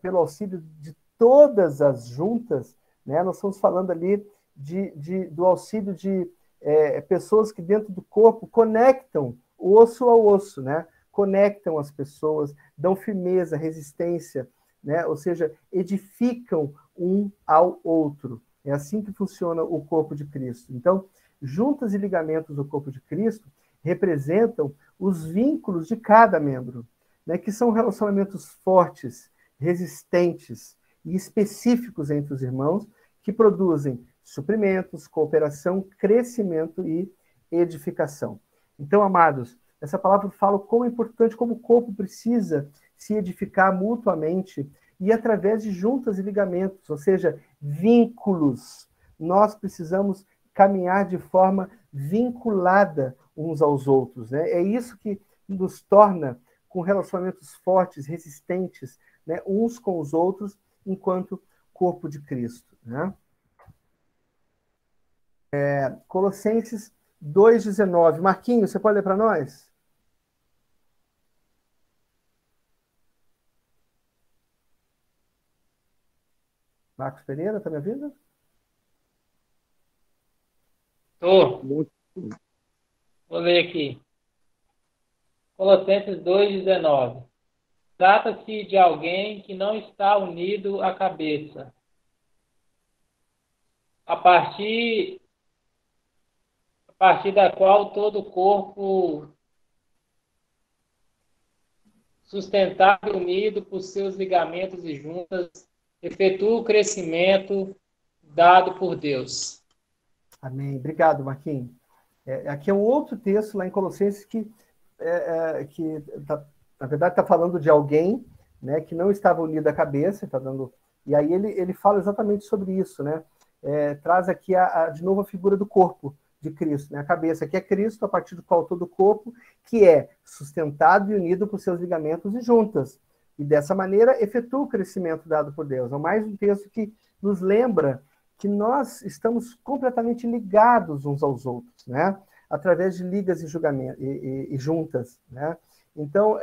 pelo auxílio de todas as juntas, né, nós estamos falando ali do auxílio de pessoas que dentro do corpo conectam o osso ao osso, né? Conectam as pessoas, dão firmeza, resistência, né? Ou seja, edificam um ao outro. É assim que funciona o corpo de Cristo. Então, juntas e ligamentos do corpo de Cristo representam os vínculos de cada membro, né, que são relacionamentos fortes, resistentes e específicos entre os irmãos, que produzem suprimentos, cooperação, crescimento e edificação. Então, amados, essa palavra fala como é importante, como o corpo precisa se edificar mutuamente e através de juntas e ligamentos, ou seja, vínculos. Nós precisamos caminhar de forma vinculada uns aos outros. Né? É isso que nos torna com relacionamentos fortes, resistentes, né? Uns com os outros, enquanto corpo de Cristo. Né? Colossenses 2,19. Marquinhos, você pode ler para nós? Marcos Pereira, está me ouvindo? Estou. Vou ler aqui. Colossenses 2,19. Trata-se de alguém que não está unido à cabeça, a partir da qual todo o corpo, sustentado e unido por seus ligamentos e juntas, efetua o crescimento dado por Deus. Amém. Obrigado, Marquinhos. Aqui é um outro texto lá em Colossenses que na verdade, está falando de alguém, né, que não estava unido à cabeça, e aí ele fala exatamente sobre isso, né? Traz aqui de novo a figura do corpo de Cristo, né? A cabeça, que é Cristo, a partir do qual todo o corpo, que é sustentado e unido por seus ligamentos e juntas. E dessa maneira efetua o crescimento dado por Deus. É mais um texto que nos lembra que nós estamos completamente ligados uns aos outros, né? Através de ligas e juntas, né? Então,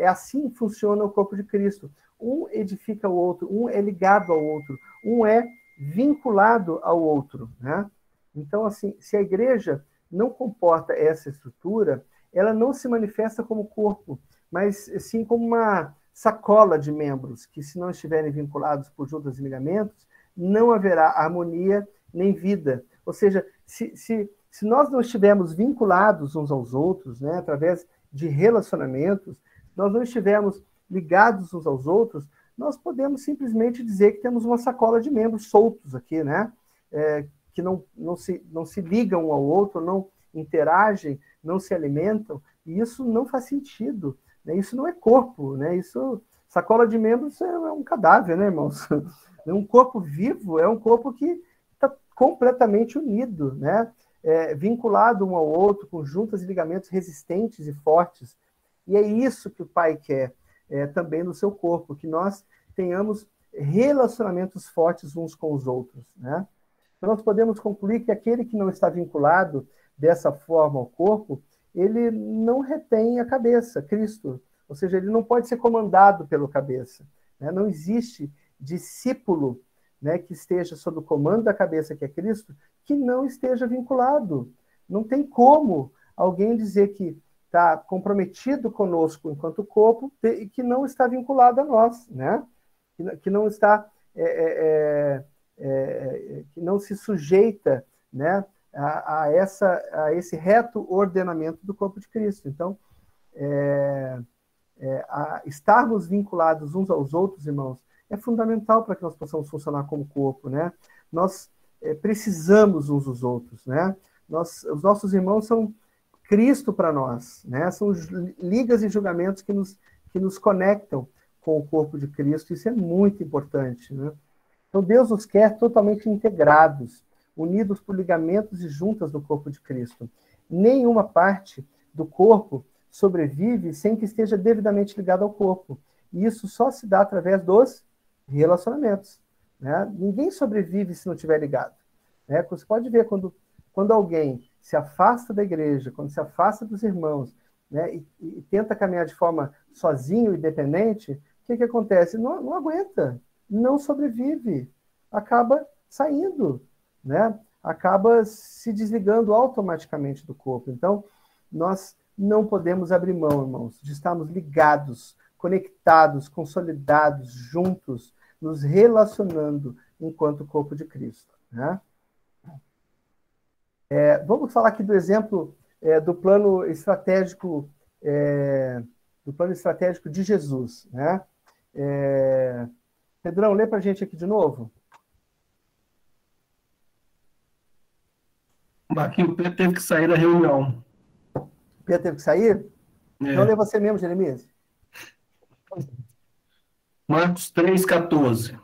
assim que funciona o corpo de Cristo. Um edifica o outro, um é ligado ao outro, um é vinculado ao outro, né? Então, assim, se a igreja não comporta essa estrutura, ela não se manifesta como corpo, mas sim como uma sacola de membros, que se não estiverem vinculados por juntas e ligamentos, não haverá harmonia nem vida. Ou seja, se nós não estivermos vinculados uns aos outros, né, através de relacionamentos, nós não estivermos ligados uns aos outros, nós podemos simplesmente dizer que temos uma sacola de membros soltos aqui, né? Que não se ligam um ao outro, não interagem, não se alimentam, e isso não faz sentido, né? Isso não é corpo, né? Sacola de membros é um cadáver, né, irmãos? Um corpo vivo é um corpo que está completamente unido, né? Vinculado um ao outro, com juntas e ligamentos resistentes e fortes. E é isso que o Pai quer também no seu corpo, que nós tenhamos relacionamentos fortes uns com os outros, né? Então, nós podemos concluir que aquele que não está vinculado dessa forma ao corpo, ele não retém a cabeça, Cristo. Ou seja, ele não pode ser comandado pelo cabeça, né? Não existe discípulo, né, que esteja sob o comando da cabeça, que é Cristo, que não esteja vinculado. Não tem como alguém dizer que está comprometido conosco enquanto corpo e que não está vinculado a nós, né? Que não está, que não se sujeita, né, a esse reto ordenamento do corpo de Cristo. Então, estarmos vinculados uns aos outros, irmãos, é fundamental para que nós possamos funcionar como corpo, né? Nós precisamos uns dos outros, né? Os nossos irmãos são Cristo para nós, né? São ligas e julgamentos que nos conectam com o corpo de Cristo. Isso é muito importante, né? Então, Deus nos quer totalmente integrados, unidos por ligamentos e juntas do corpo de Cristo. Nenhuma parte do corpo sobrevive sem que esteja devidamente ligado ao corpo. E isso só se dá através dos relacionamentos, né? Ninguém sobrevive se não estiver ligado, né? Você pode ver quando alguém se afasta da igreja, quando se afasta dos irmãos, né, e tenta caminhar de forma sozinho e dependente, o que acontece? Não aguenta, não sobrevive, acaba saindo, né? Acaba se desligando automaticamente do corpo. Então, nós não podemos abrir mão, irmãos, de estarmos ligados, conectados, consolidados, juntos, nos relacionando enquanto corpo de Cristo, né? Vamos falar aqui do exemplo do plano estratégico de Jesus, né? Pedrão, lê para a gente aqui de novo. Aqui o Pedro teve que sair da reunião. Pedro teve que sair? Então lê você mesmo, Jeremias. Marcos 3, 14.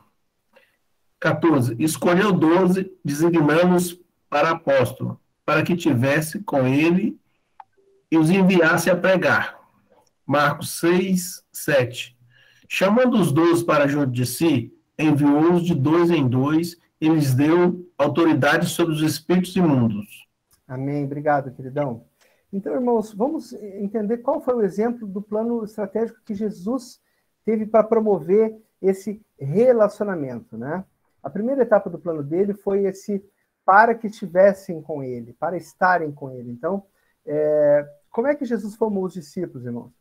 14. Escolheu 12, designando-os para apóstolo, para que tivesse com ele e os enviasse a pregar. Marcos 6, 7. Chamando os 12 para junto de si, enviou-os de 2 em 2 e lhes deu autoridade sobre os espíritos imundos. Amém. Obrigado, queridão. Então, irmãos, vamos entender qual foi o exemplo do plano estratégico que Jesus teve para promover esse relacionamento, né? A primeira etapa do plano dele foi esse para que estivessem com ele, para estarem com ele. Então, como é que Jesus formou os discípulos, irmãos?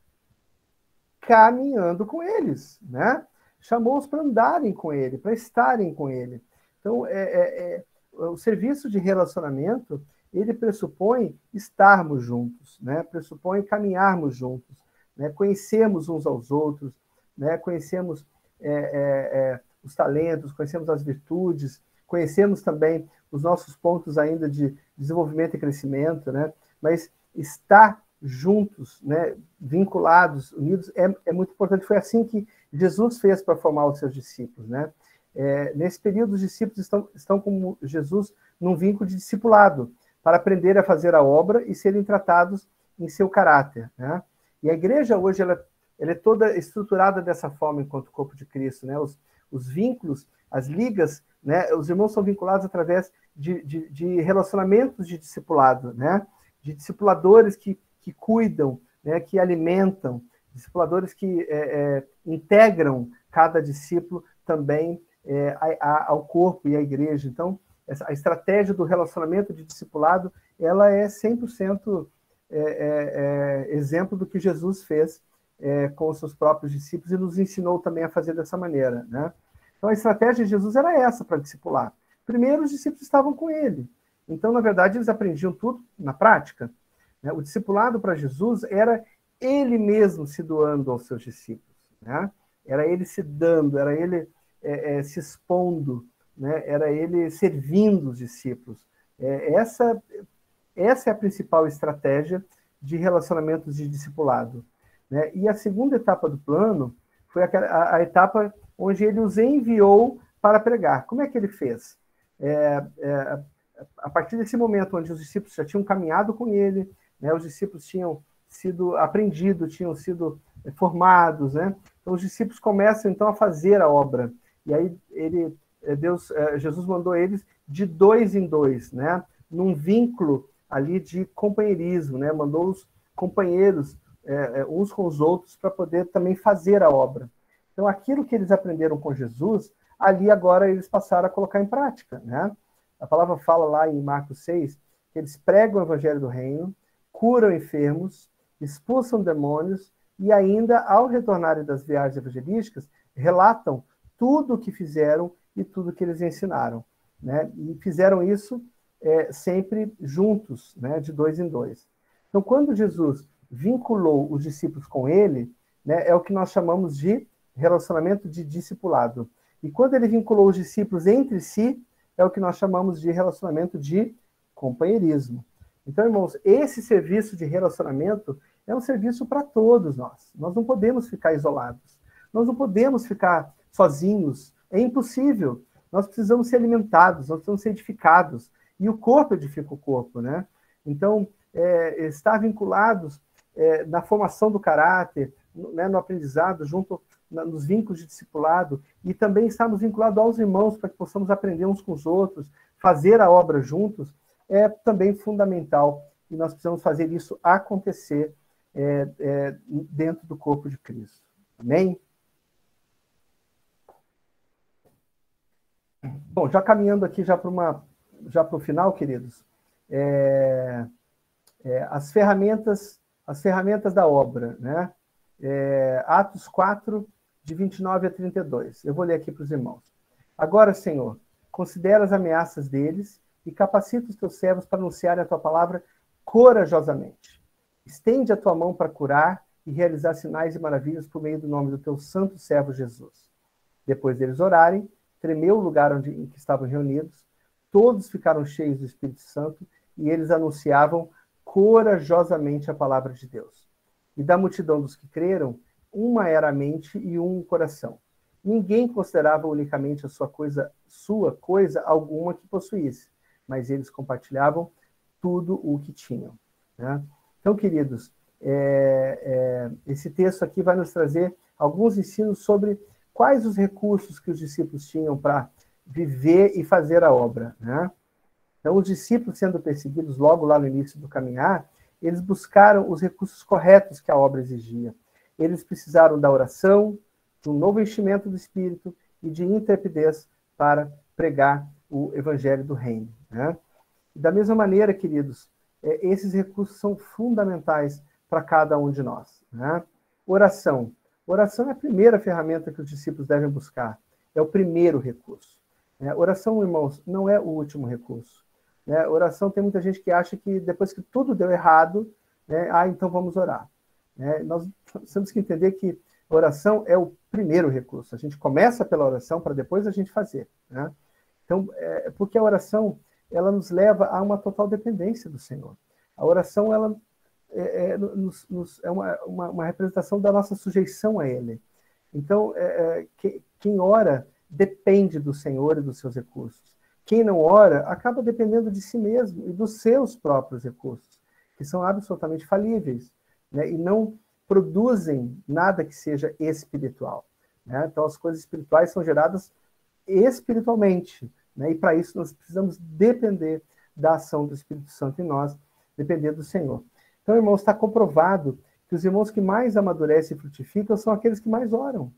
Caminhando com eles, né? Chamou-os para andarem com ele, para estarem com ele. Então, o serviço de relacionamento, ele pressupõe estarmos juntos, né? Pressupõe caminharmos juntos, né? Conhecermos uns aos outros, né? Conhecemos os talentos, conhecemos as virtudes, conhecemos também os nossos pontos ainda de desenvolvimento e crescimento, né? Mas estar juntos, né? Vinculados, unidos, é muito importante. Foi assim que Jesus fez para formar os seus discípulos, né? Nesse período, os discípulos estão com Jesus num vínculo de discipulado, para aprender a fazer a obra e serem tratados em seu caráter, né? E a igreja hoje ela é toda estruturada dessa forma enquanto corpo de Cristo, né? Os vínculos, as ligas, né? Os irmãos são vinculados através de relacionamentos de discipulado, né? De discipuladores que cuidam, né? Que alimentam, discipuladores que integram cada discípulo também ao corpo e à igreja. Então, a estratégia do relacionamento de discipulado, ela é 100% exemplo do que Jesus fez com os seus próprios discípulos e nos ensinou também a fazer dessa maneira, né? Então, a estratégia de Jesus era essa para discipular. Primeiro, os discípulos estavam com ele. Então, na verdade, eles aprendiam tudo na prática, né? O discipulado para Jesus era ele mesmo se doando aos seus discípulos, né? Era ele se dando, era ele se expondo, né? Era ele servindo os discípulos. Essa é a principal estratégia de relacionamentos de discipulado, né? E a segunda etapa do plano foi a etapa onde ele os enviou para pregar. Como é que ele fez? A partir desse momento onde os discípulos já tinham caminhado com ele, né? Os discípulos tinham sido aprendidos, tinham sido formados, né? Então os discípulos começam então a fazer a obra. E aí Jesus mandou eles de 2 em 2, né? Num vínculo ali de companheirismo, né? Mandou os companheiros uns com os outros para poder também fazer a obra. Então, aquilo que eles aprenderam com Jesus, ali agora eles passaram a colocar em prática, né? A palavra fala lá em Marcos 6, que eles pregam o evangelho do reino, curam enfermos, expulsam demônios e ainda, ao retornarem das viagens evangelísticas, relatam tudo o que fizeram e tudo o que eles ensinaram, né? E fizeram isso sempre juntos, né? De 2 em 2. Então, quando Jesus vinculou os discípulos com ele, né? É o que nós chamamos de relacionamento de discipulado. E quando ele vinculou os discípulos entre si, é o que nós chamamos de relacionamento de companheirismo. Então, irmãos, esse serviço de relacionamento é um serviço para todos nós. Nós não podemos ficar isolados. Nós não podemos ficar sozinhos. É impossível. Nós precisamos ser alimentados, nós precisamos ser edificados. E o corpo edifica o corpo, né? Então, estar vinculados na formação do caráter, né, no aprendizado, junto nos vínculos de discipulado, e também estarmos vinculados aos irmãos para que possamos aprender uns com os outros, fazer a obra juntos, é também fundamental. E nós precisamos fazer isso acontecer dentro do corpo de Cristo. Amém? Bom, já caminhando aqui já para o final, queridos, as ferramentas da obra, né? Atos 4, de 29 a 32. Eu vou ler aqui para os irmãos. Agora, Senhor, considera as ameaças deles e capacita os teus servos para anunciarem a tua palavra corajosamente. Estende a tua mão para curar e realizar sinais e maravilhas por meio do nome do teu santo servo Jesus. Depois deles orarem, tremeu o lugar em que estavam reunidos, todos ficaram cheios do Espírito Santo e eles anunciavam corajosamente a palavra de Deus. E da multidão dos que creram, uma era a mente e um o coração. Ninguém considerava unicamente a sua coisa alguma que possuísse, mas eles compartilhavam tudo o que tinham, né? Então, queridos, esse texto aqui vai nos trazer alguns ensinos sobre quais os recursos que os discípulos tinham para viver e fazer a obra, né? Então, os discípulos sendo perseguidos logo lá no início do caminhar, eles buscaram os recursos corretos que a obra exigia. Eles precisaram da oração, de um novo enchimento do Espírito e de intrepidez para pregar o evangelho do reino, né? Da mesma maneira, queridos, esses recursos são fundamentais para cada um de nós, né? Oração. Oração é a primeira ferramenta que os discípulos devem buscar. É o primeiro recurso. Oração, irmãos, não é o último recurso. Oração, tem muita gente que acha que depois que tudo deu errado, então vamos orar. Nós temos que entender que a oração é o primeiro recurso. A gente começa pela oração para depois a gente fazer, né? Então, porque a oração, ela nos leva a uma total dependência do Senhor. A oração, ela é uma representação da nossa sujeição a Ele. Então, quem ora depende do Senhor e dos seus recursos. Quem não ora acaba dependendo de si mesmo e dos seus próprios recursos, que são absolutamente falíveis, né? E não produzem nada que seja espiritual, né? Então, as coisas espirituais são geradas espiritualmente, né? E para isso nós precisamos depender da ação do Espírito Santo em nós, depender do Senhor. Então, irmãos, está comprovado que os irmãos que mais amadurecem e frutificam são aqueles que mais oram.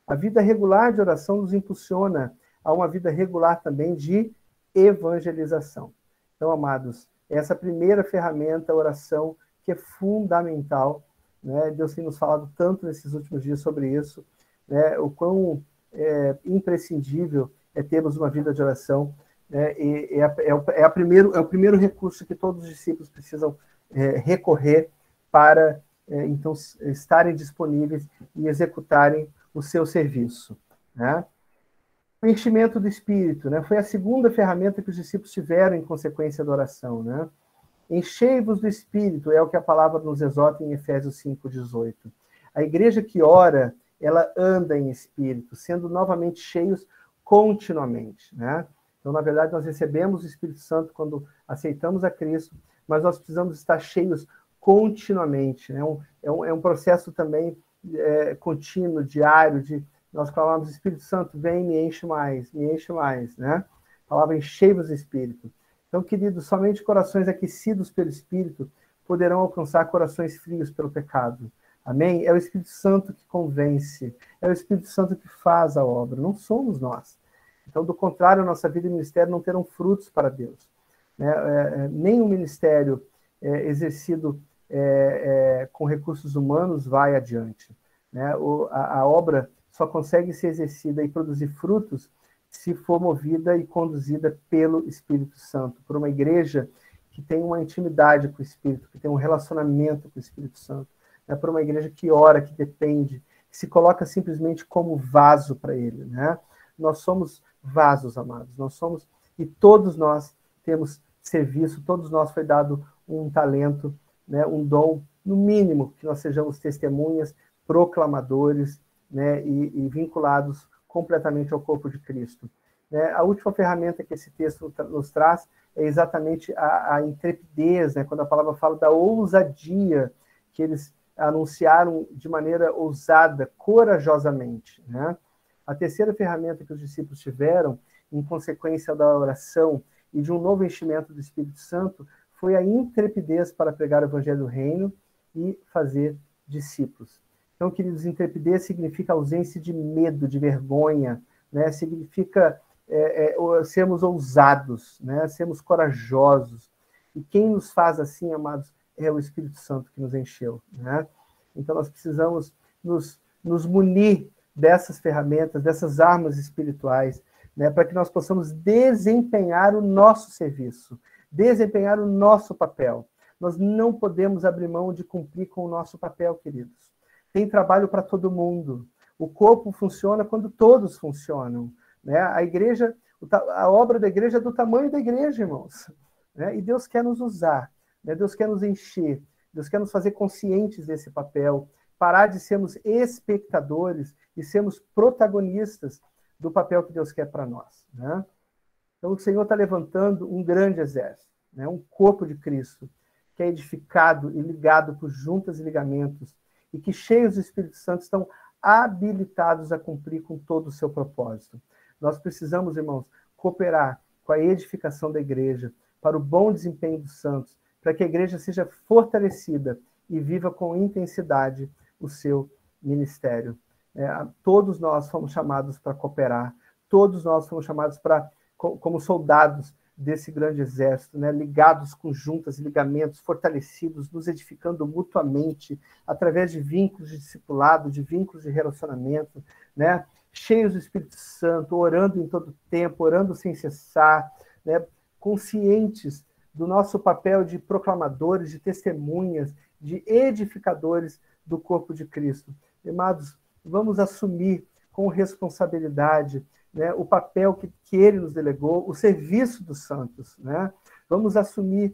A vida regular de oração nos impulsiona a uma vida regular também de evangelização. Então, amados, essa primeira ferramenta, a oração, que é fundamental, né? Deus tem nos falado tanto nesses últimos dias sobre isso, né? O quão imprescindível é termos uma vida de oração, né? É o primeiro recurso que todos os discípulos precisam recorrer para, então, estarem disponíveis e executarem o seu serviço, né? O enchimento do Espírito, né? Foi a segunda ferramenta que os discípulos tiveram em consequência da oração, né? Enchei-vos do Espírito, é o que a palavra nos exorta em Efésios 5:18. A igreja que ora, ela anda em Espírito, sendo novamente cheios continuamente, né? Então, na verdade, nós recebemos o Espírito Santo quando aceitamos a Cristo, mas nós precisamos estar cheios continuamente, né? É um processo também contínuo, diário, de nós falamos, Espírito Santo, vem, me enche mais, né? A palavra enchei-vos do Espírito. Então, queridos, somente corações aquecidos pelo Espírito poderão alcançar corações frios pelo pecado. Amém? É o Espírito Santo que convence, é o Espírito Santo que faz a obra, não somos nós. Então, do contrário, a nossa vida e ministério não terão frutos para Deus, né? Nem o ministério exercido com recursos humanos vai adiante, né? A obra só consegue ser exercida e produzir frutos se for movida e conduzida pelo Espírito Santo, por uma igreja que tem uma intimidade com o Espírito, que tem um relacionamento com o Espírito Santo, né? Por uma igreja que ora, que depende, que se coloca simplesmente como vaso para Ele, né? Nós somos vasos, amados, nós somos, e todos nós temos serviço, todos nós foi dado um talento, né? Um dom, no mínimo, que nós sejamos testemunhas, proclamadores, né? E vinculados completamente ao corpo de Cristo. A última ferramenta que esse texto nos traz é exatamente a intrepidez, né? Quando a palavra fala da ousadia, que eles anunciaram de maneira ousada, corajosamente, né? A terceira ferramenta que os discípulos tiveram, em consequência da oração e de um novo enchimento do Espírito Santo, foi a intrepidez para pregar o Evangelho do Reino e fazer discípulos. Então, queridos, intrepidez significa ausência de medo, de vergonha, né? Significa sermos ousados, né? Sermos corajosos. E quem nos faz assim, amados, é o Espírito Santo que nos encheu, né? Então, nós precisamos nos munir dessas ferramentas, dessas armas espirituais, né? Para que nós possamos desempenhar o nosso serviço, desempenhar o nosso papel. Nós não podemos abrir mão de cumprir com o nosso papel, queridos. Tem trabalho para todo mundo. O corpo funciona quando todos funcionam, né? A igreja, a obra da igreja é do tamanho da igreja, irmãos, né? E Deus quer nos usar, né? Deus quer nos encher, Deus quer nos fazer conscientes desse papel, parar de sermos espectadores e sermos protagonistas do papel que Deus quer para nós, né? Então, o Senhor está levantando um grande exército, né? Um corpo de Cristo, que é edificado e ligado por juntas e ligamentos, e que, cheios do Espírito Santo, estão habilitados a cumprir com todo o seu propósito. Nós precisamos, irmãos, cooperar com a edificação da igreja, para o bom desempenho dos santos, para que a igreja seja fortalecida e viva com intensidade o seu ministério. Todos nós fomos chamados para cooperar, todos nós fomos chamados para como soldados desse grande exército, né? Ligados com juntas e ligamentos, fortalecidos, nos edificando mutuamente, através de vínculos de discipulado, de vínculos de relacionamento, né? Cheios do Espírito Santo, orando em todo tempo, orando sem cessar, né? Conscientes do nosso papel de proclamadores, de testemunhas, de edificadores do corpo de Cristo. Amados, vamos assumir com responsabilidade, né, o papel que ele nos delegou, o serviço dos santos. Né? Vamos assumir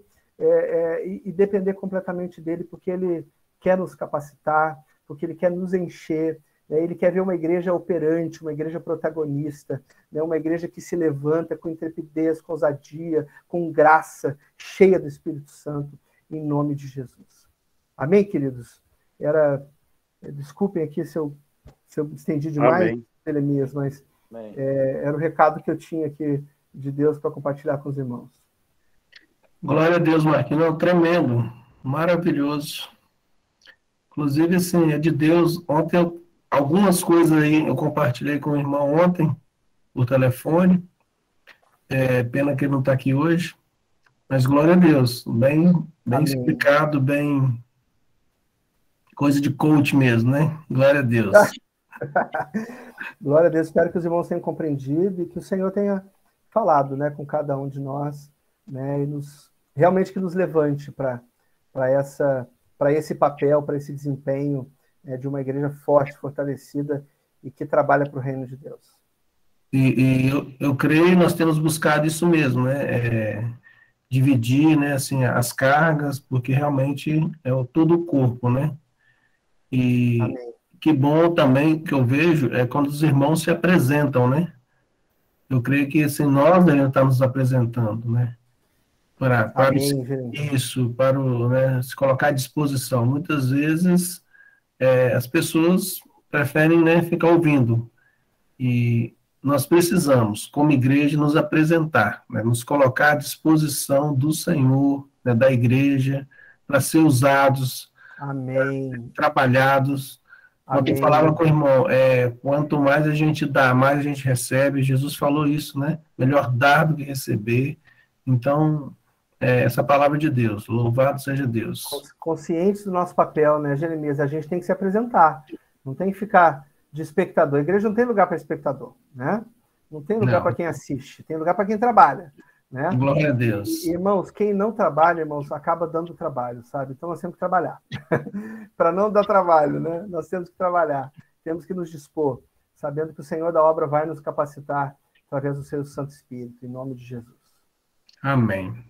e depender completamente dele, porque ele quer nos capacitar, porque ele quer nos encher, né? Ele quer ver uma igreja operante, uma igreja protagonista, né? Uma igreja que se levanta com intrepidez, com ousadia, com graça, cheia do Espírito Santo, em nome de Jesus. Amém, queridos? Desculpem aqui se eu estendi demais, Jeremias, mas era o recado que eu tinha aqui de Deus para compartilhar com os irmãos. Glória a Deus, Marquinhos. Tremendo, maravilhoso. Inclusive, assim, é de Deus. Ontem, algumas coisas aí eu compartilhei com o irmão ontem, por telefone. Pena que ele não está aqui hoje. Mas glória a Deus. Bem explicado, bem... Coisa de coach mesmo, né? Glória a Deus. Glória a Deus. Espero que os irmãos tenham compreendido e que o Senhor tenha falado, né, com cada um de nós, né, e realmente que nos levante para esse papel, para esse desempenho, né, de uma igreja forte, fortalecida e que trabalha para o reino de Deus. E eu creio que nós temos buscado isso mesmo, né? Dividir, né, assim, as cargas, porque realmente é todo o corpo, né? E Amém. Que bom também que eu vejo é quando os irmãos se apresentam, né? Eu creio que assim, nós devemos estar nos apresentando, né? Para isso, para né, se colocar à disposição. Muitas vezes as pessoas preferem, né, ficar ouvindo. E nós precisamos, como igreja, nos apresentar, né, nos colocar à disposição do Senhor, né, da igreja, para ser usados, trabalhados. Quando eu falava com o irmão, quanto mais a gente dá, mais a gente recebe. Jesus falou isso, né? Melhor dar do que receber. Então, essa palavra de Deus, louvado seja Deus. Conscientes do nosso papel, né, Jeremias? A gente tem que se apresentar, não tem que ficar de espectador. A igreja não tem lugar para espectador, né? Não tem lugar para quem assiste, tem lugar para quem trabalha. Né? Glória a Deus. Irmãos, quem não trabalha, irmãos, acaba dando trabalho, sabe? Então nós temos que trabalhar. Para não dar trabalho, né? Nós temos que trabalhar, temos que nos dispor, sabendo que o Senhor da obra vai nos capacitar através do seu Santo Espírito, em nome de Jesus. Amém.